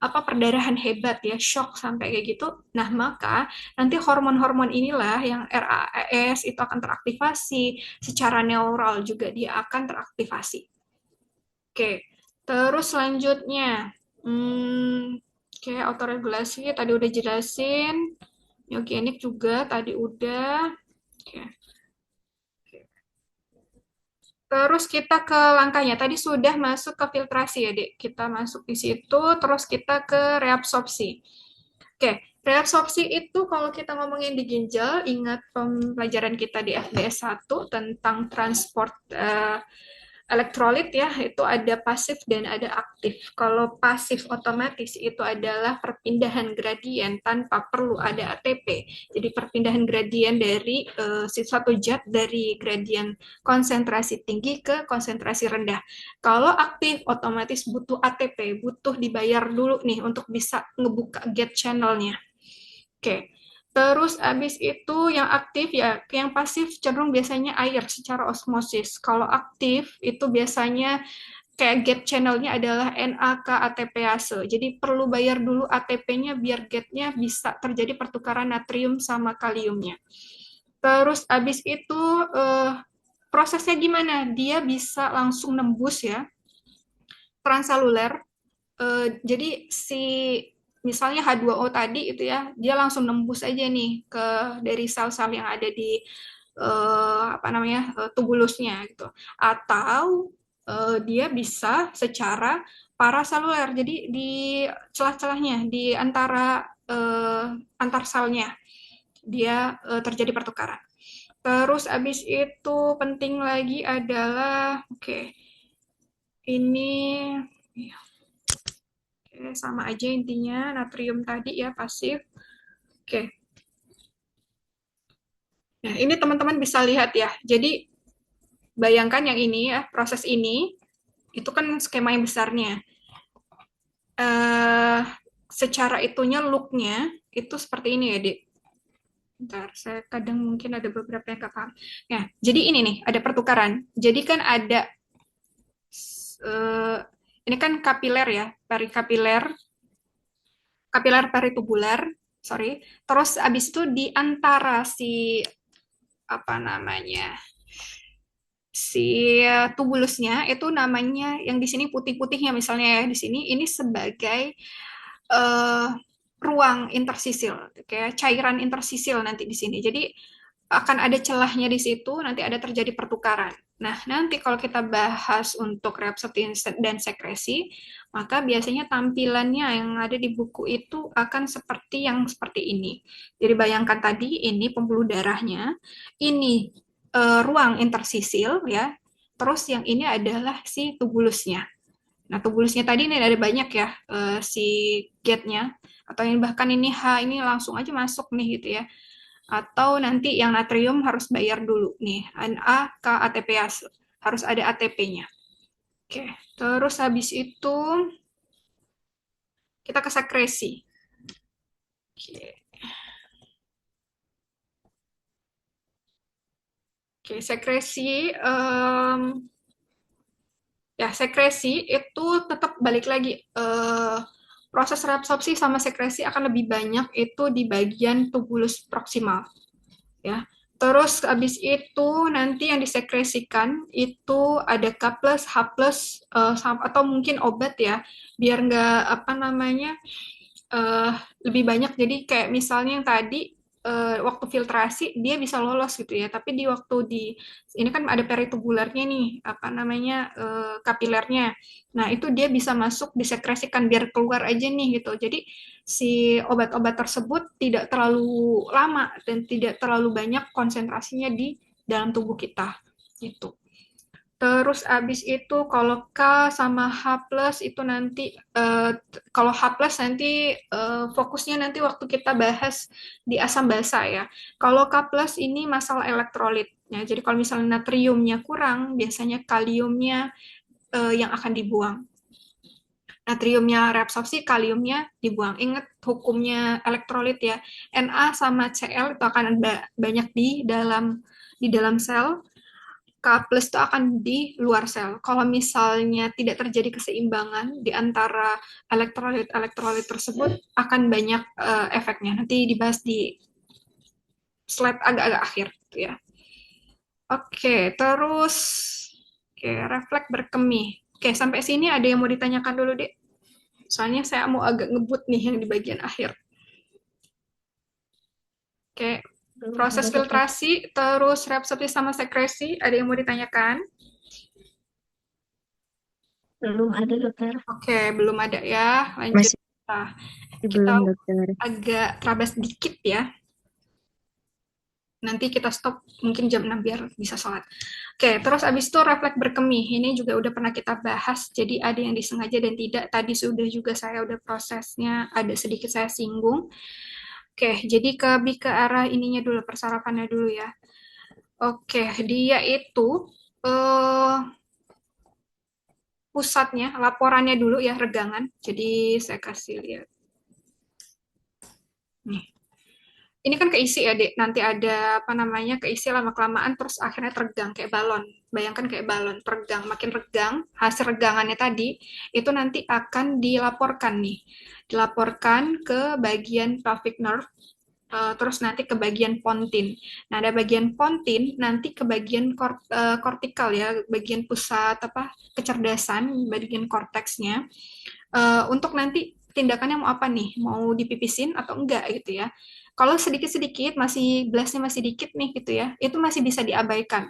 perdarahan hebat ya, shock sampai kayak gitu. Nah, maka nanti hormon-hormon inilah yang RAS itu akan teraktivasi, secara neural juga dia akan teraktivasi. Oke, terus selanjutnya, oke, autoregulasi tadi udah jelasin, eugenik juga tadi udah. Oke. Terus kita ke langkahnya. Tadi sudah masuk ke filtrasi ya, Dek. Kita masuk di situ, terus kita ke reabsorpsi. Oke, reabsorpsi itu kalau kita ngomongin di ginjal, ingat pembelajaran kita di FBS 1 tentang transport elektrolit ya, itu ada pasif dan ada aktif. Kalau pasif otomatis itu adalah perpindahan gradien tanpa perlu ada ATP. Jadi perpindahan gradien dari satu zat dari gradien konsentrasi tinggi ke konsentrasi rendah. Kalau aktif otomatis butuh ATP, butuh dibayar dulu nih untuk bisa ngebuka gate channel-nya. Oke. Terus abis itu yang aktif ya, yang pasif cenderung biasanya air secara osmosis. Kalau aktif itu biasanya kayak gate channel-nya adalah NAK ATPase. Jadi perlu bayar dulu ATP-nya biar gate-nya bisa terjadi pertukaran natrium sama kaliumnya. Terus abis itu prosesnya gimana? Dia bisa langsung nembus ya, transaluler. Jadi si misalnya H2O tadi itu ya, dia langsung nembus aja nih ke dari sel-sel yang ada di tubulusnya gitu. Atau dia bisa secara paraseluler, jadi di celah-celahnya, di antara antar selnya dia terjadi pertukaran. Terus abis itu penting lagi adalah, oke, ini ya, sama aja intinya, natrium tadi ya pasif. Oke. Nah, ini teman-teman bisa lihat ya. Jadi bayangkan yang ini ya, proses ini itu kan skema yang besarnya. Secara itunya look-nya itu seperti ini ya, Dik. Bentar, saya kadang mungkin ada beberapa yang nggak paham. Nah, jadi ini nih, ada pertukaran. Jadi kan ada, eh, ini kan kapiler ya, perikapiler, kapiler peritubular, sorry. Terus abis itu di antara si, apa namanya, si tubulusnya itu namanya yang di sini putih-putihnya misalnya ya di sini ini sebagai eh, ruang intersisil, kayak cairan intersisil nanti di sini. Jadi akan ada celahnya di situ, nanti ada terjadi pertukaran. Nah, nanti kalau kita bahas untuk reabsorpsi dan sekresi, maka biasanya tampilannya yang ada di buku itu akan seperti yang seperti ini. Jadi bayangkan tadi ini pembuluh darahnya, ini ruang intersisil ya, terus yang ini adalah si tubulusnya. Nah, tubulusnya tadi ini ada banyak ya si gate-nya, atau ini bahkan ini H ini langsung aja masuk nih gitu ya. Atau nanti yang natrium harus bayar dulu nih, Na ke ATPase, harus ada ATP-nya. Oke, terus habis itu kita ke sekresi. Oke, Oke sekresi ya sekresi itu tetap balik lagi proses reabsorpsi sama sekresi akan lebih banyak itu di bagian tubulus proksimal ya. Terus habis itu nanti yang disekresikan itu ada K plus, H plus, atau mungkin obat ya, biar nggak apa namanya eh, lebih banyak. Jadi kayak misalnya yang tadi waktu filtrasi dia bisa lolos gitu ya, tapi di waktu di ini kan ada peritubularnya nih, apa namanya kapilernya. Nah itu dia bisa masuk disekresikan biar keluar aja nih gitu. Jadi si obat-obat tersebut tidak terlalu lama dan tidak terlalu banyak konsentrasinya di dalam tubuh kita gitu. Terus abis itu kalau K sama H plus itu nanti kalau H plus nanti fokusnya nanti waktu kita bahas di asam basa ya. Kalau K plus ini masalah elektrolit. Ya, jadi kalau misalnya natriumnya kurang, biasanya kaliumnya yang akan dibuang. Natriumnya reabsorpsi, kaliumnya dibuang. Ingat hukumnya elektrolit ya. Na sama Cl itu akan banyak di dalam sel, K plus itu akan di luar sel. Kalau misalnya tidak terjadi keseimbangan di antara elektrolit-elektrolit tersebut, akan banyak efeknya. Nanti dibahas di slide agak-agak akhir. Gitu ya. Oke, terus refleks berkemih. Oke, sampai sini ada yang mau ditanyakan dulu, Dek? Soalnya saya mau agak ngebut nih yang di bagian akhir. Oke, Belum proses ada dokter. filtrasi, terus reabsorpsi sama sekresi, ada yang mau ditanyakan? Belum ada dokter. Oke, belum ada ya. Lanjut. Masih Nah, kita belum dokter. agak terabas dikit ya. Nanti kita stop mungkin jam 6 biar bisa sholat. Oke, terus abis itu refleks berkemih. Ini juga udah pernah kita bahas, jadi ada yang disengaja dan tidak. Tadi sudah juga saya udah prosesnya, ada sedikit saya singgung. Oke, jadi lebih ke arah ininya dulu, persarapannya dulu ya. Oke, dia itu eh, pusatnya, laporannya dulu ya, regangan. Jadi saya kasih lihat. Nih. Ini kan keisi ya, Dek. Nanti ada apa namanya keisi lama-kelamaan terus akhirnya teregang kayak balon. Bayangkan kayak balon teregang, makin regang, hasil regangannya tadi itu nanti akan dilaporkan nih. Dilaporkan ke bagian pelvic nerve, terus nanti ke bagian pontin. Nah, ada bagian pontin nanti ke bagian kortikal ya, bagian pusat apa kecerdasan, bagian korteksnya. Untuk nanti tindakannya mau apa nih? Mau dipipisin atau enggak gitu ya. Kalau sedikit-sedikit masih blastnya masih dikit nih gitu ya, itu masih bisa diabaikan.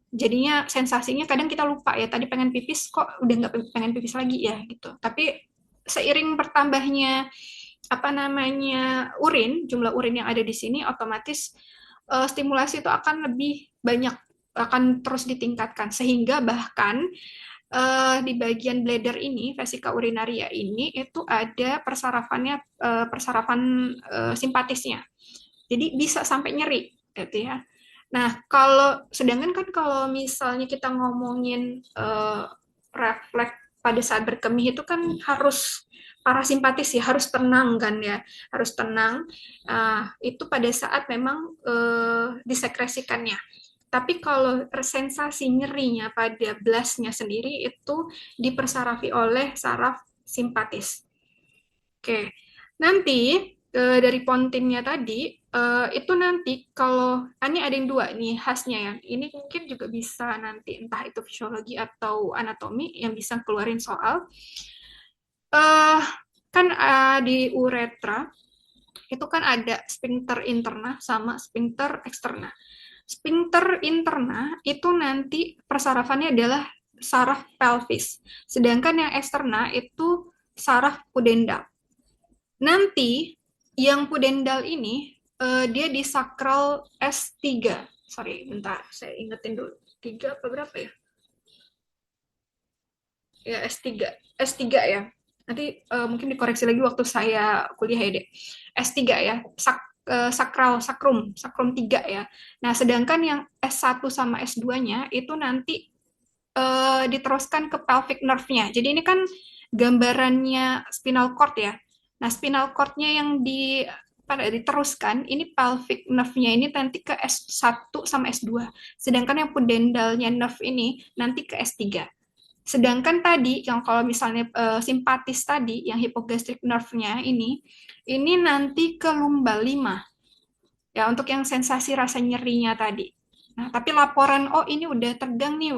Jadinya sensasinya kadang kita lupa ya, tadi pengen pipis kok udah nggak pengen pipis lagi ya gitu. Tapi seiring bertambahnya apa namanya urin, jumlah urin yang ada di sini otomatis stimulasi itu akan lebih banyak, akan terus ditingkatkan sehingga bahkan di bagian bladder ini, vesika urinaria ini itu ada persarafannya, persarafan simpatisnya. Jadi bisa sampai nyeri, gitu ya. Nah, kalau sedangkan kan kalau misalnya kita ngomongin refleks pada saat berkemih itu kan harus parasimpatis ya, harus tenang kan ya, harus tenang. Itu pada saat memang disekresikannya. Tapi kalau sensasi nyerinya pada blastnya sendiri itu dipersarafi oleh saraf simpatis. Oke, nanti dari pontinnya tadi itu nanti kalau ini ada yang dua nih khasnya ya. Ini mungkin juga bisa nanti entah itu fisiologi atau anatomi yang bisa keluarin soal. eh Kan di uretra itu kan ada sphincter interna sama sphincter eksterna. Sphincter interna itu nanti persarafannya adalah saraf pelvis, sedangkan yang eksterna itu saraf pudendal. Nanti yang pudendal ini dia di sakral S3. Sorry, bentar, saya ingetin dulu. 3 apa berapa ya? Ya, S3. S3 ya. Nanti mungkin dikoreksi lagi waktu saya kuliah ya, Dek. S3 ya. Sakrum 3 ya. Nah, sedangkan yang S1 sama S2-nya itu nanti diteruskan ke pelvic nerve-nya. Jadi ini kan gambarannya spinal cord ya. Nah, spinal cord-nya yang pada diteruskan, ini pelvic nerve-nya ini nanti ke S1 sama S2. Sedangkan yang pudendalnya nerve ini nanti ke S3. Sedangkan tadi yang kalau misalnya simpatis tadi yang hypogastric nerve-nya ini nanti ke lumbal 5 ya untuk yang sensasi rasa nyerinya tadi. Nah, tapi laporan oh ini udah tegang nih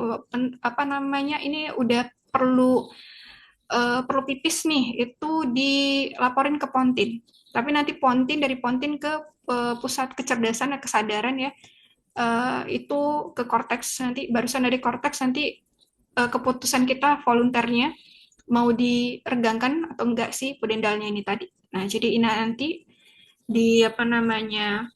apa namanya ini udah perlu pipis nih itu dilaporin ke pontin. Tapi nanti dari pontin ke pusat kecerdasan dan kesadaran ya itu ke korteks nanti barusan dari korteks nanti keputusan kita volunternya mau diregangkan atau enggak sih pudendalnya ini tadi. Nah, jadi ini nanti di apa namanya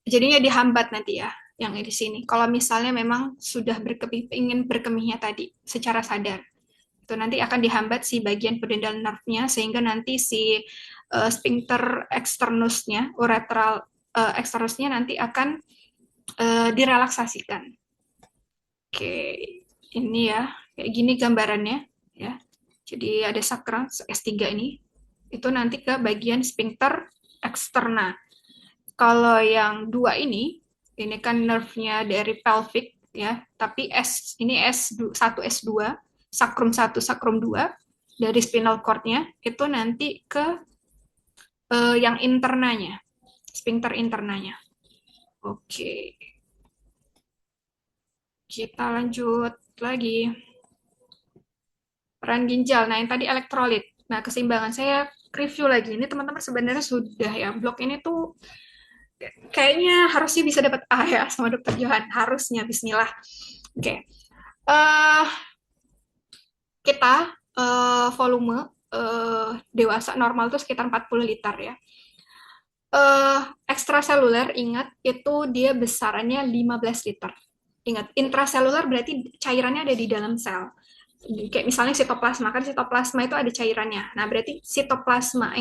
jadinya dihambat nanti ya yang di sini. Kalau misalnya memang sudah ingin berkemihnya tadi secara sadar, itu nanti akan dihambat si bagian pudendal nerve-nya sehingga nanti si sphincter externusnya, uretral externusnya nanti akan direlaksasikan. Oke, ini ya kayak gini gambarannya ya. Jadi ada sakral S3 ini itu nanti ke bagian sphincter eksterna. Kalau yang dua ini kan nerve-nya dari pelvic ya, tapi ini S1 S2, sakrum 1 sakrum 2 dari spinal cord-nya itu nanti ke yang internanya, sphincter internanya. Oke. Kita lanjut lagi. Peran ginjal. Nah, yang tadi elektrolit. Nah, keseimbangan saya review lagi. Ini teman-teman sebenarnya sudah ya. Blog ini tuh kayaknya harusnya bisa dapat A ya sama dokter Johan. Harusnya, bismillah. Oke. Okay. Kita volume dewasa normal tuh sekitar 40 liter ya. Ekstraseluler, ingat, itu dia besarannya 15 liter. Ingat, intraseluler berarti cairannya ada di dalam sel. Kayak misalnya sitoplasma, kan sitoplasma itu ada cairannya. Nah, berarti sitoplasma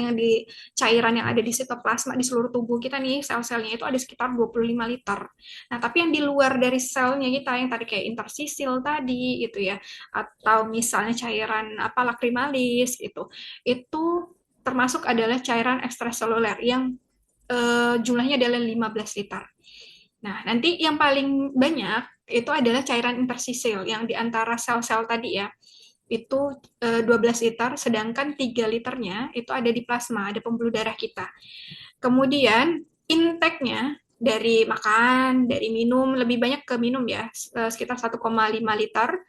cairan yang ada di sitoplasma di seluruh tubuh kita nih, sel-selnya itu ada sekitar 25 liter. Nah, tapi yang di luar dari selnya kita yang tadi kayak interstisil tadi gitu ya, atau misalnya cairan apa lacrimalis gitu. Itu termasuk adalah cairan ekstraseluler yang jumlahnya adalah 15 liter. Nah, nanti yang paling banyak itu adalah cairan interstisil yang di antara sel-sel tadi ya. Itu 12 liter, sedangkan 3 liternya itu ada di plasma, ada pembuluh darah kita. Kemudian intake-nya dari makan, dari minum, lebih banyak ke minum ya, sekitar 1,5 liter.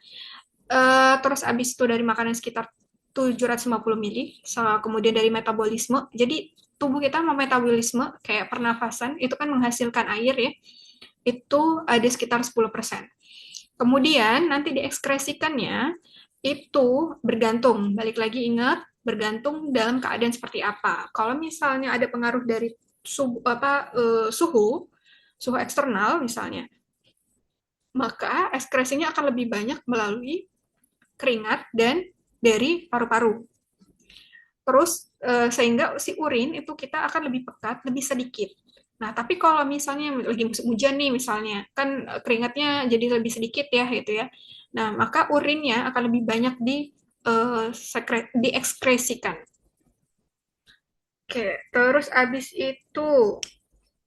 Terus habis itu dari makanan sekitar 750 mili, kemudian dari metabolisme. Jadi tubuh kita metabolisme kayak pernafasan itu kan menghasilkan air ya itu ada sekitar 10%. Kemudian nanti diekskresikannya itu bergantung, balik lagi ingat, bergantung dalam keadaan seperti apa. Kalau misalnya ada pengaruh dari suhu eksternal misalnya, maka ekskresinya akan lebih banyak melalui keringat dan dari paru-paru. Terus sehingga si urin itu kita akan lebih pekat, lebih sedikit. Nah, tapi kalau misalnya lagi musim hujan nih misalnya, kan keringatnya jadi lebih sedikit ya gitu ya. Nah, maka urinnya akan lebih banyak di diekskresikan. Oke, terus abis itu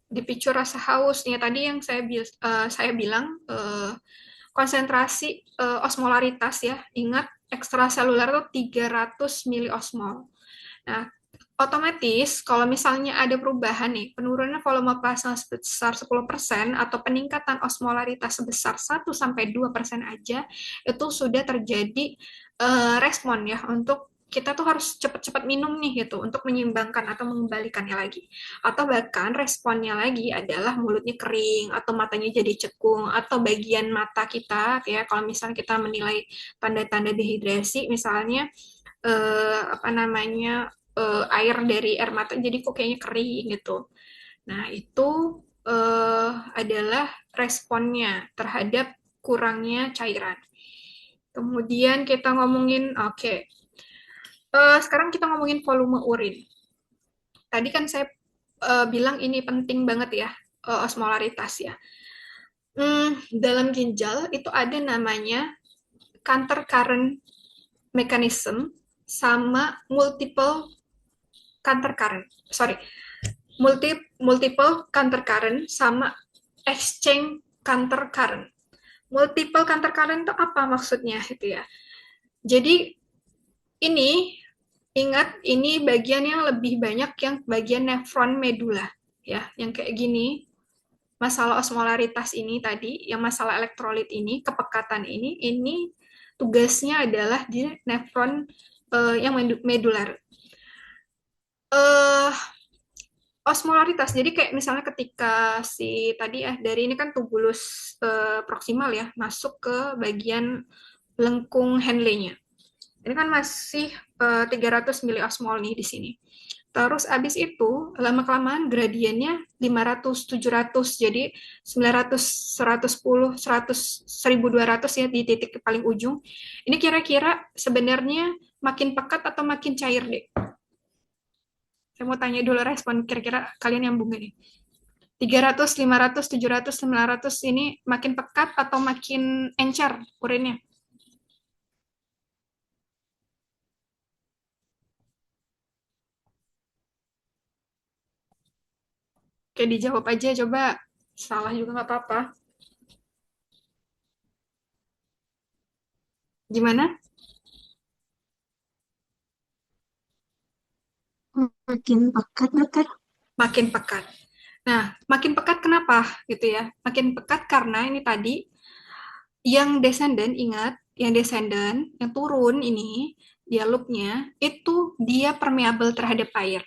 dipicu rasa haus nih tadi yang saya bilang konsentrasi osmolaritas ya. Ingat ekstraseluler itu 300 miliosmol. Nah, otomatis kalau misalnya ada perubahan nih, penurunan volume plasma sebesar 10% atau peningkatan osmolaritas sebesar 1-2% aja, itu sudah terjadi respon ya untuk kita tuh harus cepat-cepat minum nih gitu untuk menyeimbangkan atau mengembalikannya lagi. Atau bahkan responnya lagi adalah mulutnya kering atau matanya jadi cekung atau bagian mata kita ya kalau misalnya kita menilai tanda-tanda dehidrasi misalnya apa namanya air dari air mata jadi kok kayaknya kering gitu. Nah, itu adalah responnya terhadap kurangnya cairan. Kemudian kita ngomongin, oke, sekarang kita ngomongin volume urin. Tadi kan saya bilang ini penting banget ya, osmolaritas ya. Dalam ginjal itu ada namanya counter current mechanism sama multiple counter current. Sorry, multiple counter current sama exchange counter current. Multiple counter current itu apa maksudnya gitu ya? Jadi ini ingat ini bagian yang lebih banyak yang bagian nefron medula ya, yang kayak gini. Masalah osmolaritas ini tadi, yang masalah elektrolit ini, kepekatan ini tugasnya adalah di nefron yang medular. Uh, Osmolaritas. Jadi kayak misalnya ketika si tadi ya dari ini kan tubulus proksimal ya masuk ke bagian lengkung Henle-nya. Ini kan masih 300 miliosmol nih di sini. Terus abis itu lama-kelamaan gradiennya 500, 700, jadi 900, 110, 100, 1200 ya di titik paling ujung. Ini kira-kira sebenarnya makin pekat atau makin cair deh? Saya mau tanya dulu respon kira-kira kalian yang bunga nih. 300, 500, 700, 900 ini makin pekat atau makin encer urinnya? Oke, dijawab aja coba. Salah juga nggak apa-apa. Gimana? Makin pekat dekat. Makin pekat. Nah, makin pekat kenapa gitu ya? Makin pekat karena ini tadi yang descendant ingat, yang descendant yang turun ini dia loopnya itu dia permeable terhadap air.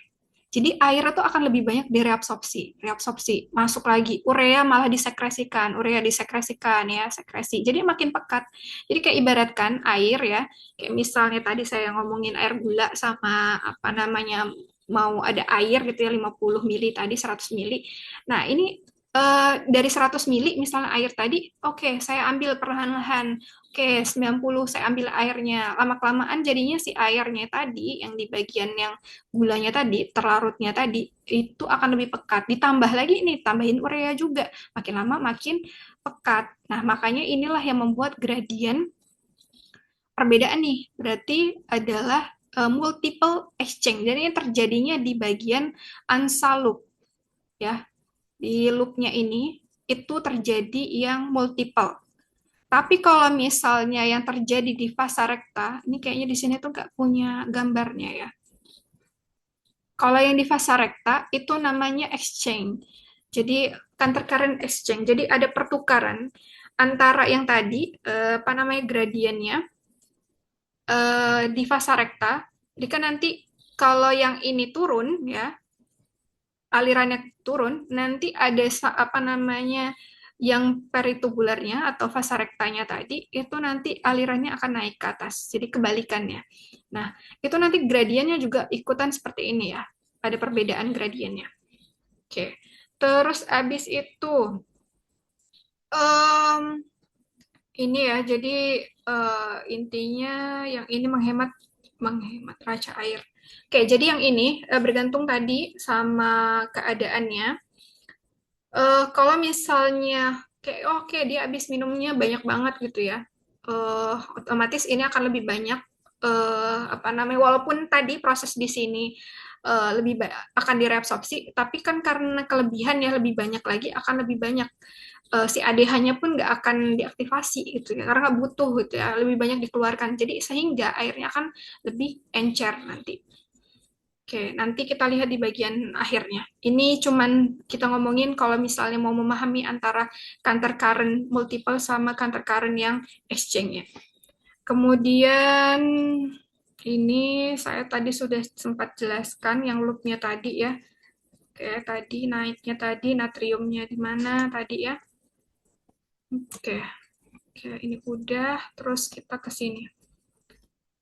Jadi air itu akan lebih banyak direabsorpsi, reabsorpsi, masuk lagi. Urea malah disekresikan, urea disekresikan ya, sekresi. Jadi makin pekat. Jadi kayak ibaratkan air ya, kayak misalnya tadi saya ngomongin air gula sama apa namanya mau ada air gitu ya 50 mili tadi 100 mili. Nah, ini dari 100 mili misalnya air tadi, oke, saya ambil perlahan-lahan. Oke, 90 saya ambil airnya. Lama-kelamaan jadinya si airnya tadi yang di bagian yang gulanya tadi, terlarutnya tadi, itu akan lebih pekat. Ditambah lagi nih, tambahin urea juga. Makin lama makin pekat. Nah, makanya inilah yang membuat gradien perbedaan nih. Berarti adalah multiple exchange. Jadi yang terjadinya di bagian unsalub ya. Di loopnya ini itu terjadi yang multiple. Tapi kalau misalnya yang terjadi di fasa rekta, ini kayaknya di sini tuh nggak punya gambarnya ya. Kalau yang di fasa rekta itu namanya exchange. Jadi counter current exchange. Jadi ada pertukaran antara yang tadi apa namanya gradiennya di fasa rekta. Jadi kan nanti kalau yang ini turun ya, alirannya turun, nanti ada apa namanya yang peritubularnya atau fasa rektanya tadi itu nanti alirannya akan naik ke atas. Jadi kebalikannya. Nah, itu nanti gradiennya juga ikutan seperti ini ya. Ada perbedaan gradiennya. Oke. Terus abis itu em, ini ya. Jadi intinya yang ini menghemat menghemat raca air. Oke, jadi yang ini bergantung tadi sama keadaannya. Kalau misalnya kayak oke dia habis minumnya banyak banget gitu ya, otomatis ini akan lebih banyak apa namanya, walaupun tadi proses di sini akan direabsorpsi, tapi kan karena kelebihan ya lebih banyak lagi, akan lebih banyak si ADH-nya pun nggak akan diaktifasi gitu ya, karena nggak butuh gitu ya, lebih banyak dikeluarkan. Jadi sehingga airnya akan lebih encer nanti. Oke, nanti kita lihat di bagian akhirnya. Ini cuman kita ngomongin kalau misalnya mau memahami antara counter current multiple sama counter current yang exchange ya. Kemudian ini saya tadi sudah sempat jelaskan yang loopnya tadi ya. Oke, tadi naiknya tadi natriumnya di mana tadi ya. Oke, oke ini udah. Terus kita ke sini.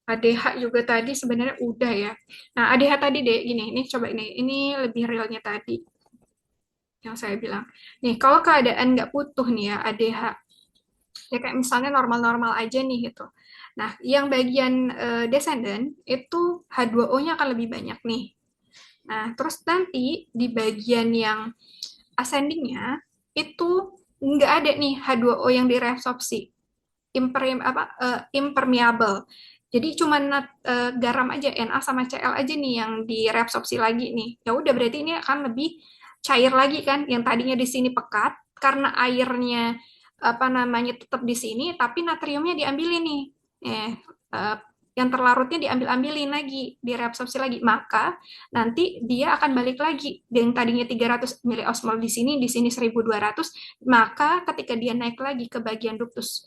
ADH juga tadi sebenarnya udah ya. Nah, ADH tadi deh gini, ini coba ini lebih realnya tadi yang saya bilang. Nih, kalau keadaan nggak butuh nih ya ADH, ya kayak misalnya normal-normal aja nih gitu. Nah, yang bagian descendant itu H2O-nya akan lebih banyak nih. Nah, terus nanti di bagian yang ascending-nya itu nggak ada nih H2O yang direabsorpsi, impermeable. Jadi cuma garam aja Na sama Cl aja nih yang direabsorpsi lagi nih. Ya udah berarti ini akan lebih cair lagi kan, yang tadinya di sini pekat karena airnya apa namanya tetap di sini, tapi natriumnya diambilin nih. Eh, yang terlarutnya diambil-ambilin lagi, direabsorpsi lagi, maka nanti dia akan balik lagi. Yang tadinya 300 miliosmol di sini 1.200, maka ketika dia naik lagi ke bagian ductus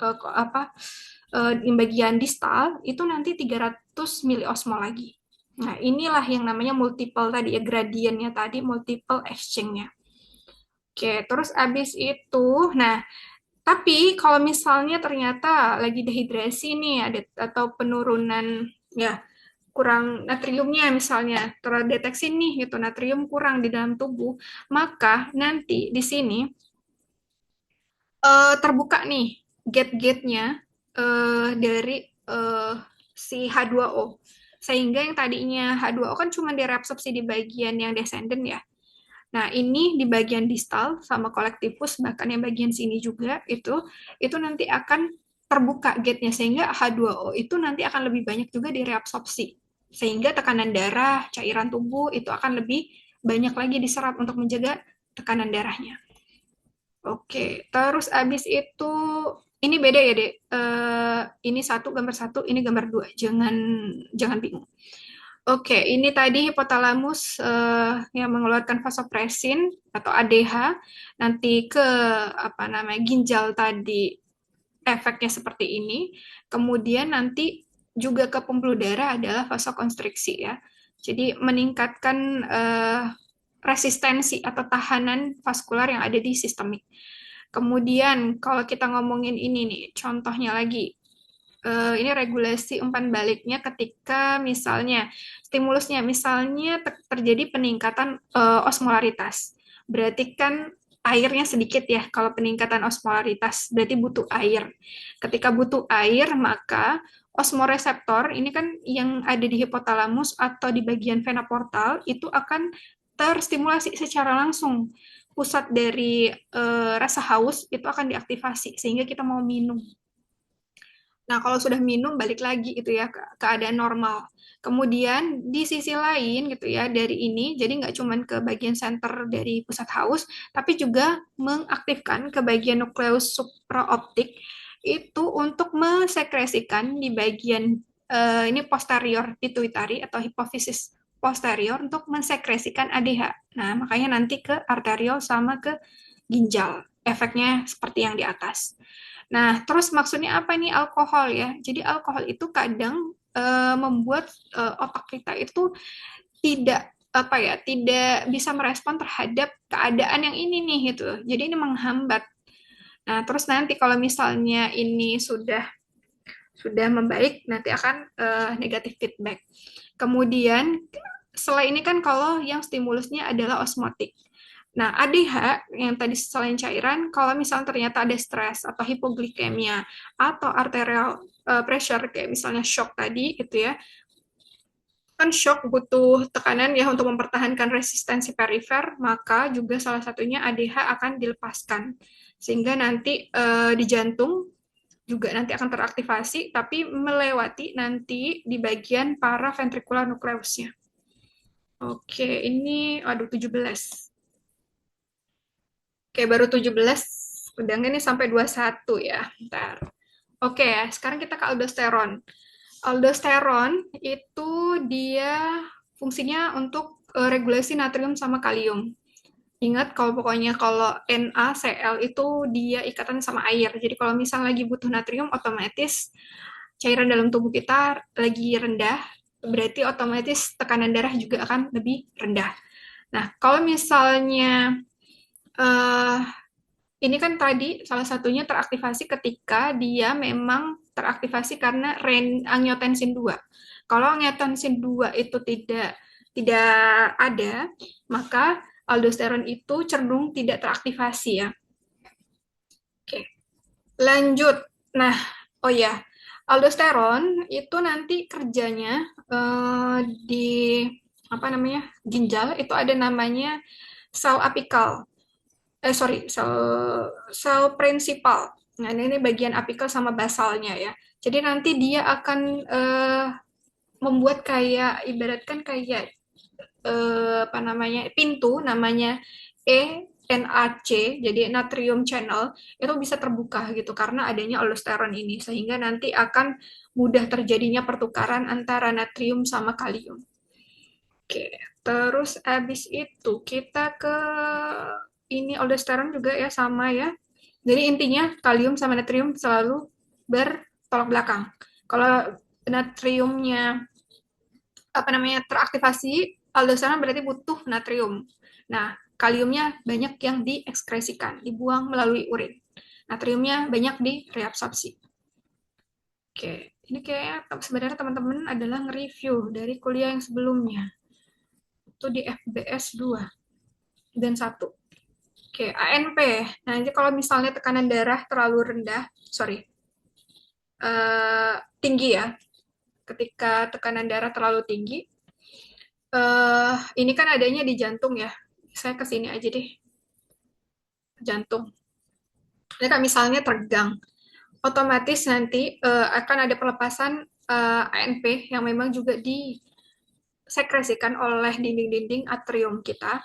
di bagian distal itu nanti 300 miliosmol lagi. Nah, inilah yang namanya multiple tadi ya, gradiennya tadi multiple exchange-nya. Oke, terus abis itu, nah tapi kalau misalnya ternyata lagi dehidrasi nih ada atau penurunan ya kurang natriumnya misalnya terdeteksi nih gitu natrium kurang di dalam tubuh, maka nanti di sini terbuka nih gate-gate-nya dari si H2O. Sehingga yang tadinya H2O kan cuma direabsorpsi di bagian yang descendant ya. Nah, ini di bagian distal sama kolektifus, bahkan yang bagian sini juga itu nanti akan terbuka gate-nya sehingga H2O itu nanti akan lebih banyak juga direabsorpsi. Sehingga tekanan darah, cairan tubuh itu akan lebih banyak lagi diserap untuk menjaga tekanan darahnya. Oke, terus abis itu ini beda ya, Dek. Ini gambar satu, ini gambar dua. Jangan jangan bingung. Oke, ini tadi hipotalamus yang mengeluarkan vasopresin atau ADH, nanti ke apa namanya ginjal tadi efeknya seperti ini. Kemudian nanti juga ke pembuluh darah adalah vasokonstriksi ya. Jadi meningkatkan resistensi atau tahanan vaskular yang ada di sistemik. Kemudian kalau kita ngomongin ini nih, contohnya lagi, ini regulasi umpan baliknya ketika misalnya stimulusnya misalnya terjadi peningkatan osmolaritas. Berarti kan airnya sedikit ya. Kalau peningkatan osmolaritas berarti butuh air. Ketika butuh air, maka osmoreseptor ini kan yang ada di hipotalamus atau di bagian vena portal itu akan terstimulasi secara langsung. Pusat dari rasa haus itu akan diaktifasi sehingga kita mau minum. Nah, kalau sudah minum balik lagi gitu ya ke keadaan normal. Kemudian di sisi lain gitu ya dari ini, jadi nggak cuma ke bagian center dari pusat haus, tapi juga mengaktifkan ke bagian nukleus supraoptik itu untuk mensekresikan di bagian ini posterior pituitari atau hipofisis posterior untuk mensekresikan ADH. Nah, makanya nanti ke arteriol sama ke ginjal. Efeknya seperti yang di atas. Nah, terus maksudnya apa nih alkohol ya? Jadi alkohol itu kadang membuat otak kita itu tidak apa ya, tidak bisa merespon terhadap keadaan yang ini nih gitu. Jadi ini menghambat. Nah, terus nanti kalau misalnya ini sudah membaik, nanti akan negatif feedback. Kemudian setelah ini kan kalau yang stimulusnya adalah osmotik. Nah, ADH yang tadi selain cairan, kalau misalnya ternyata ada stres atau hipoglikemia atau arterial pressure kayak misalnya shock tadi gitu ya, kan shock butuh tekanan ya untuk mempertahankan resistensi perifer, maka juga salah satunya ADH akan dilepaskan sehingga nanti di jantung juga nanti akan teraktivasi, tapi melewati nanti di bagian para ventricular nucleusnya. Oke, ini, aduh, 17. Oke, baru 17. Udah nggak nih sampai 21 ya. Ntar. Oke, sekarang kita ke aldosteron. Aldosteron itu dia fungsinya untuk regulasi natrium sama kalium. Ingat kalau pokoknya kalau NaCl itu dia ikatan sama air. Jadi kalau misal lagi butuh natrium, otomatis cairan dalam tubuh kita lagi rendah, berarti otomatis tekanan darah juga akan lebih rendah. Nah, kalau misalnya eh, ini kan tadi salah satunya teraktivasi ketika dia memang teraktivasi karena angiotensin 2. Kalau angiotensin 2 itu tidak ada, maka aldosteron itu cenderung tidak teraktivasi ya. Oke, lanjut. Nah, oh ya, aldosteron itu nanti kerjanya di apa namanya ginjal itu ada namanya sel apikal. Sorry, sel prinsipal. Nah, ini bagian apikal sama basalnya ya. Jadi nanti dia akan membuat kayak ibaratkan kayak apa namanya pintu namanya ENaC, jadi natrium channel itu bisa terbuka gitu karena adanya aldosteron ini sehingga nanti akan mudah terjadinya pertukaran antara natrium sama kalium. Oke, terus abis itu kita ke ini aldosteron juga ya sama ya. Jadi intinya kalium sama natrium selalu bertolak belakang. Kalau natriumnya apa namanya teraktivasi, aldosteron berarti butuh natrium. Nah, kaliumnya banyak yang diekskresikan, dibuang melalui urin. Natriumnya banyak direabsorpsi. Oke, ini kayaknya sebenarnya teman-teman adalah nge-review dari kuliah yang sebelumnya. Itu di FBS 2 dan 1. Oke, ANP. Nah, jadi kalau misalnya tekanan darah terlalu rendah, sorry, tinggi ya, ketika tekanan darah terlalu tinggi, ini kan adanya di jantung ya. Saya ke sini aja deh, jantung. Ini kan misalnya tegang, otomatis nanti akan ada pelepasan ANP yang memang juga disekresikan oleh dinding-dinding atrium kita.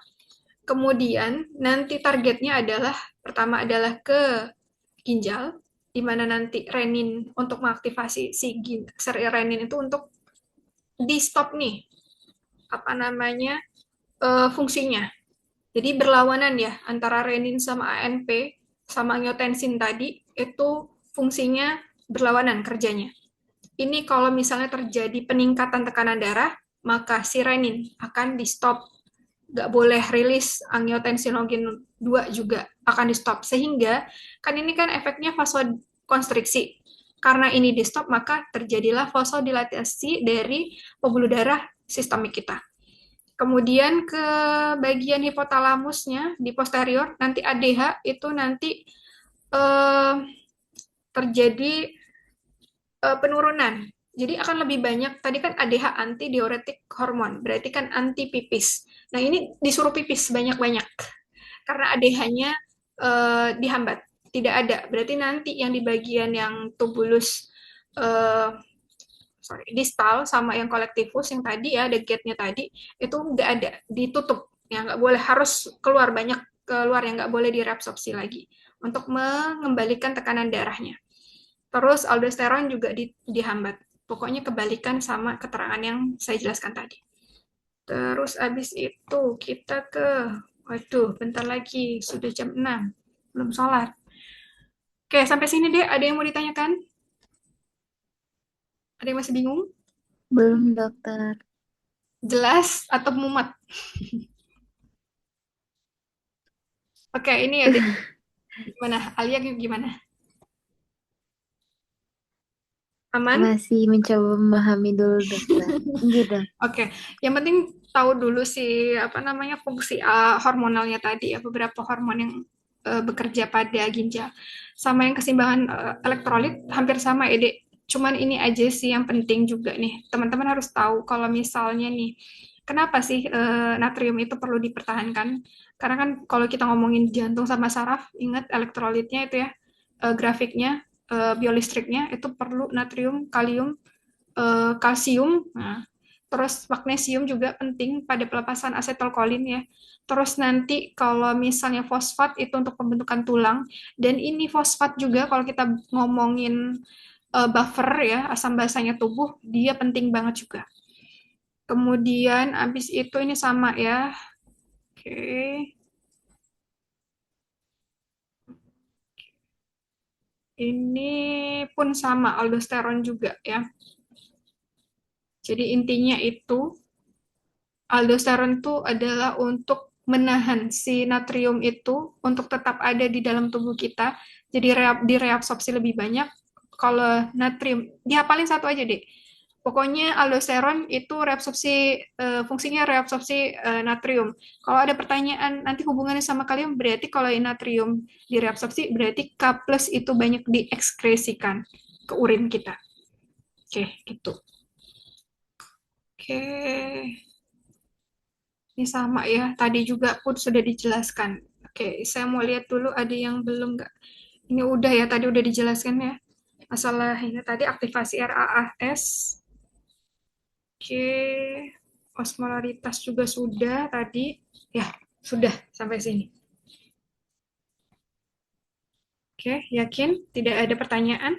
Kemudian nanti targetnya adalah pertama adalah ke ginjal, di mana nanti renin untuk mengaktifasi si renin itu untuk di stop nih apa namanya fungsinya. Jadi berlawanan ya antara renin sama ANP sama angiotensin tadi itu fungsinya berlawanan kerjanya. Ini kalau misalnya terjadi peningkatan tekanan darah, maka si renin akan di stop. Nggak boleh rilis angiotensinogen 2 juga akan di stop. Sehingga kan ini kan efeknya vasokonstriksi. Karena ini di stop, maka terjadilah vasodilatasi dari pembuluh darah sistemik kita. Kemudian ke bagian hipotalamusnya di posterior, nanti ADH itu nanti eh, terjadi penurunan. Jadi akan lebih banyak, tadi kan ADH anti diuretik hormon, berarti kan anti pipis. Nah ini disuruh pipis banyak-banyak, karena ADH-nya dihambat, tidak ada. Berarti nanti yang di bagian yang tubulus, eh, sorry, distal sama yang kolektifus yang tadi ya, ada gate-nya tadi, itu nggak ada, ditutup. Ya nggak boleh, harus keluar banyak, keluar yang nggak boleh direabsorpsi lagi untuk mengembalikan tekanan darahnya. Terus aldosteron juga dihambat. Pokoknya kebalikan sama keterangan yang saya jelaskan tadi. Terus abis itu kita ke, waduh, bentar lagi, sudah jam 6, belum sholat. Oke, sampai sini deh, ada yang mau ditanyakan? Ada yang masih bingung? Belum, dokter. Jelas atau mumet? Oke, ini ada gimana? Alia gimana? Aman? Masih mencoba memahami dulu, dokter. Enggak, dok. Oke, yang penting tahu dulu sih apa namanya fungsi hormonalnya tadi ya, beberapa hormon yang bekerja pada ginjal. Sama yang keseimbangan elektrolit hampir sama ya, Dek. Cuman ini aja sih yang penting juga nih. Teman-teman harus tahu kalau misalnya nih, kenapa sih natrium itu perlu dipertahankan? Karena kan kalau kita ngomongin jantung sama saraf, ingat elektrolitnya itu ya, grafiknya. biolistriknya itu perlu natrium, kalium, kalsium. Nah, terus magnesium juga penting pada pelepasan asetilkolin ya. Terus nanti kalau misalnya fosfat itu untuk pembentukan tulang, dan ini fosfat juga kalau kita ngomongin buffer ya, asam basanya tubuh, dia penting banget juga. Kemudian habis itu ini sama ya. Oke. Ini pun sama aldosteron juga ya. Jadi intinya itu aldosteron itu adalah untuk menahan si natrium itu untuk tetap ada di dalam tubuh kita. Jadi direabsorpsi lebih banyak. Kalau natrium, dihafalin satu aja deh. Pokoknya aldosteron itu reabsorpsi fungsinya reabsorpsi natrium. Kalau ada pertanyaan nanti hubungannya sama kalium, berarti kalau natrium direabsorpsi berarti K+ itu banyak diekskresikan ke urin kita. Oke, gitu. Oke. Ini sama ya, tadi juga pun sudah dijelaskan. Oke, saya mau lihat dulu ada yang belum nggak. Ini udah ya, tadi udah dijelaskan ya. Masalah ini tadi aktivasi RAAS. Oke, osmolaritas juga sudah tadi. Ya, sudah sampai sini. Oke, yakin tidak ada pertanyaan?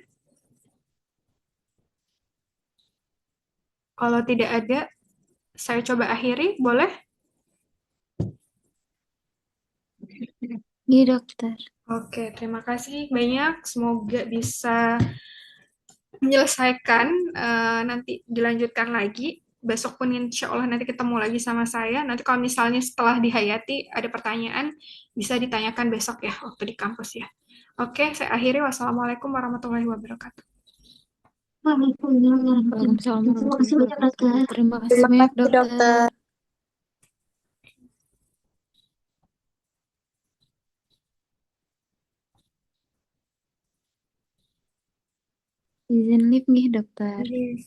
Kalau tidak ada, saya coba akhiri, boleh? Iya, dokter. Oke, terima kasih banyak. Semoga bisa menyelesaikan, nanti dilanjutkan lagi. Besok pun insya Allah nanti ketemu lagi sama saya. Nanti kalau misalnya setelah dihayati ada pertanyaan, bisa ditanyakan besok ya, waktu di kampus ya. Oke, saya akhiri. Wassalamualaikum warahmatullahi wabarakatuh. Waalaikumsalam Terima kasih warahmatullahi banyak, dokter. wabarakatuh. Terima kasih Terima banyak, kasih, dokter. dokter. Izin live nih, dokter. Jadi,